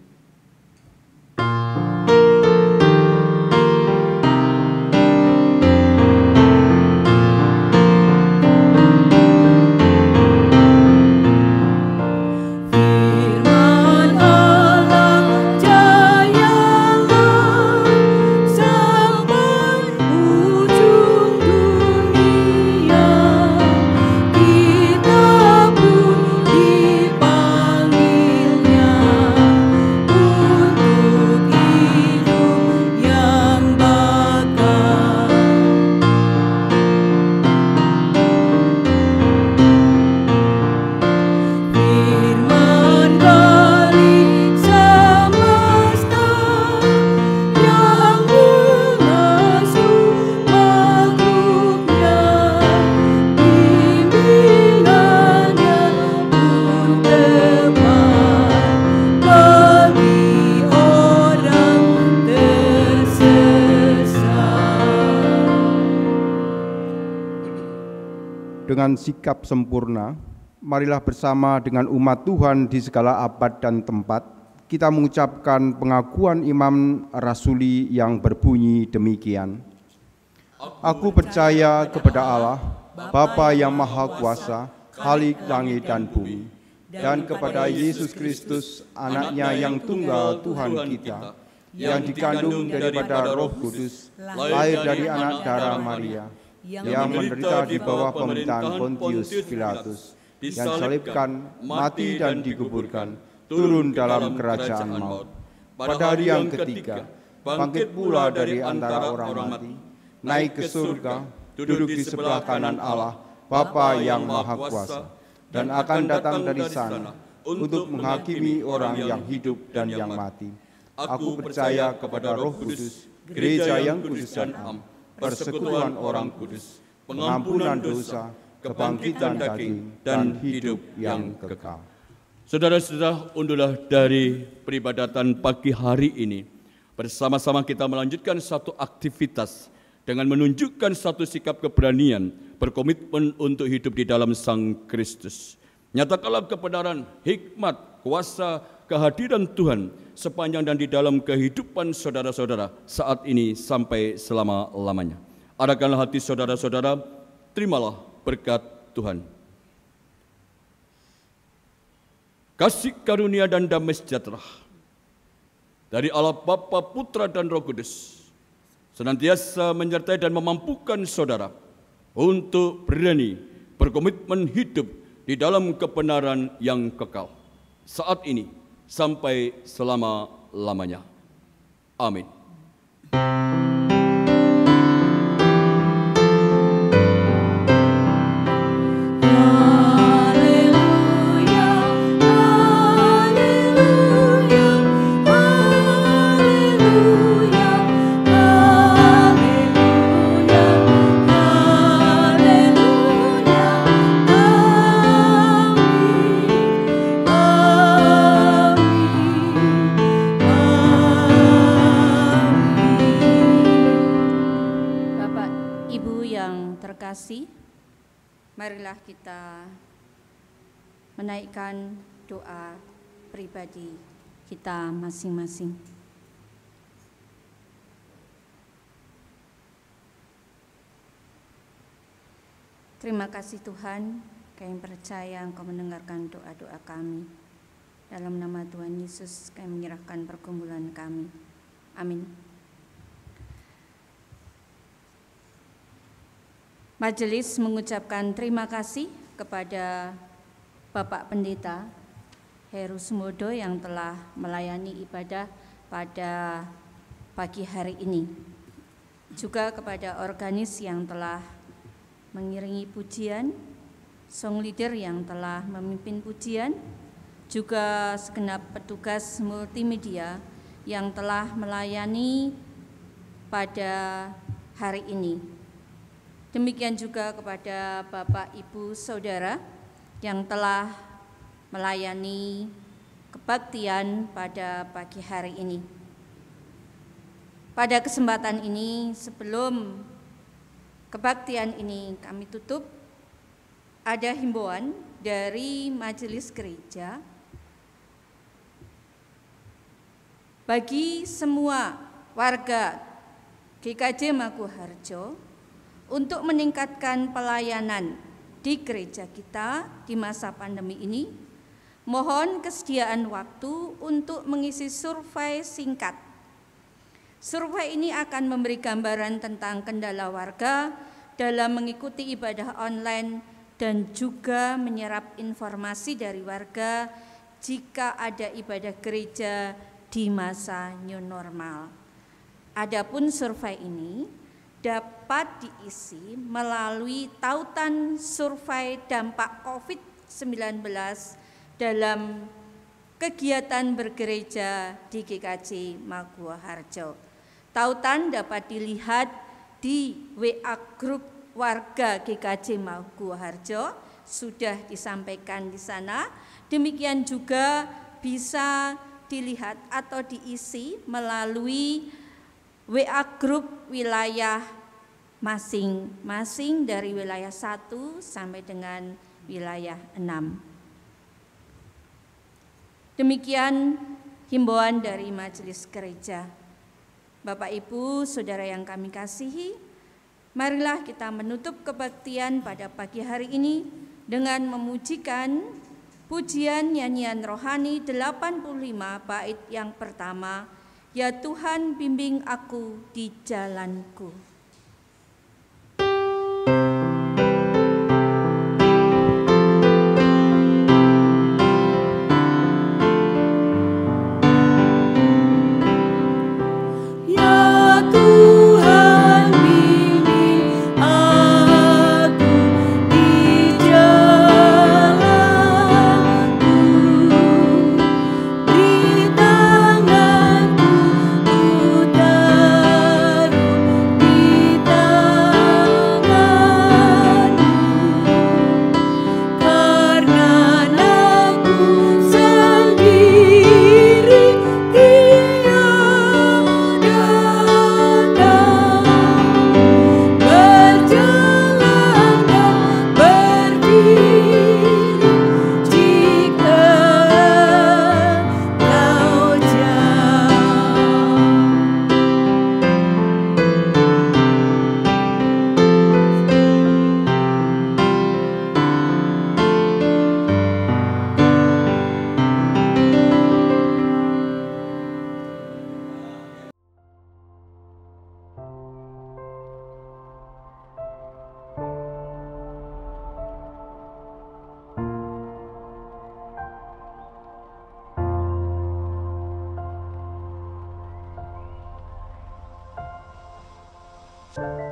Dengan sikap sempurna, marilah bersama dengan umat Tuhan di segala abad dan tempat, kita mengucapkan pengakuan imam rasuli yang berbunyi demikian. Aku percaya kepada Allah, Bapa yang Maha Kuasa, Khalik langit dan bumi, dan kepada Yesus Kristus, Anaknya yang tunggal Tuhan kita, yang dikandung daripada Roh Kudus, lahir dari anak darah Maria, yang menderita di bawah pemerintahan Pontius Pilatus, disalibkan, mati dan dikuburkan, turun dalam kerajaan maut. Pada hari yang ketiga, bangkit pula dari antara orang mati, naik ke surga, duduk di sebelah kanan Allah, Bapa yang Maha Kuasa, dan akan datang dari sana untuk menghakimi orang yang hidup dan yang mati. Aku percaya kepada Roh Kudus, gereja yang kudus dan am, persekutuan orang kudus, pengampunan dosa, kebangkitan daging, dan hidup yang kekal. Saudara-saudara, undulah dari peribadatan pagi hari ini. Bersama-sama kita melanjutkan satu aktivitas dengan menunjukkan satu sikap keberanian, berkomitmen untuk hidup di dalam Sang Kristus. Nyatakanlah kebenaran, hikmat, kuasa, kehadiran Tuhan sepanjang dan di dalam kehidupan saudara-saudara saat ini sampai selama-lamanya. Arahkanlah hati saudara-saudara, terimalah berkat Tuhan. Kasih karunia dan damai sejahtera dari Allah Bapa, Putra dan Roh Kudus senantiasa menyertai dan memampukan saudara untuk berani berkomitmen hidup di dalam kebenaran yang kekal saat ini sampai selama-lamanya. Amin. Marilah kita menaikkan doa pribadi kita masing-masing. Terima kasih Tuhan, kami percaya Engkau mendengarkan doa-doa kami. Dalam nama Tuhan Yesus kami menyerahkan pergumulan kami. Amin. Majelis mengucapkan terima kasih kepada Bapak Pendeta Heru Sumodo yang telah melayani ibadah pada pagi hari ini. Juga kepada organis yang telah mengiringi pujian, song leader yang telah memimpin pujian, juga segenap petugas multimedia yang telah melayani pada hari ini. Demikian juga kepada Bapak, Ibu, Saudara yang telah melayani kebaktian pada pagi hari ini. Pada kesempatan ini, sebelum kebaktian ini kami tutup, ada himbauan dari Majelis Gereja bagi semua warga GKJ Maguwoharjo untuk meningkatkan pelayanan di gereja kita di masa pandemi ini. Mohon kesediaan waktu untuk mengisi survei singkat. Survei ini akan memberi gambaran tentang kendala warga dalam mengikuti ibadah online dan juga menyerap informasi dari warga jika ada ibadah gereja di masa new normal. Adapun survei ini dapat diisi melalui tautan survei dampak COVID-19 dalam kegiatan bergereja di GKJ Maguwoharjo. Tautan dapat dilihat di WA grup warga GKJ Maguwoharjo, sudah disampaikan di sana. Demikian juga bisa dilihat atau diisi melalui WA grup wilayah masing-masing dari wilayah 1 sampai dengan wilayah 6. Demikian himbauan dari Majelis Gereja. Bapak, Ibu, Saudara yang kami kasihi, marilah kita menutup kebaktian pada pagi hari ini dengan memujikan pujian nyanyian rohani 85 bait yang pertama, Ya Tuhan bimbing aku di jalanku. Thank you.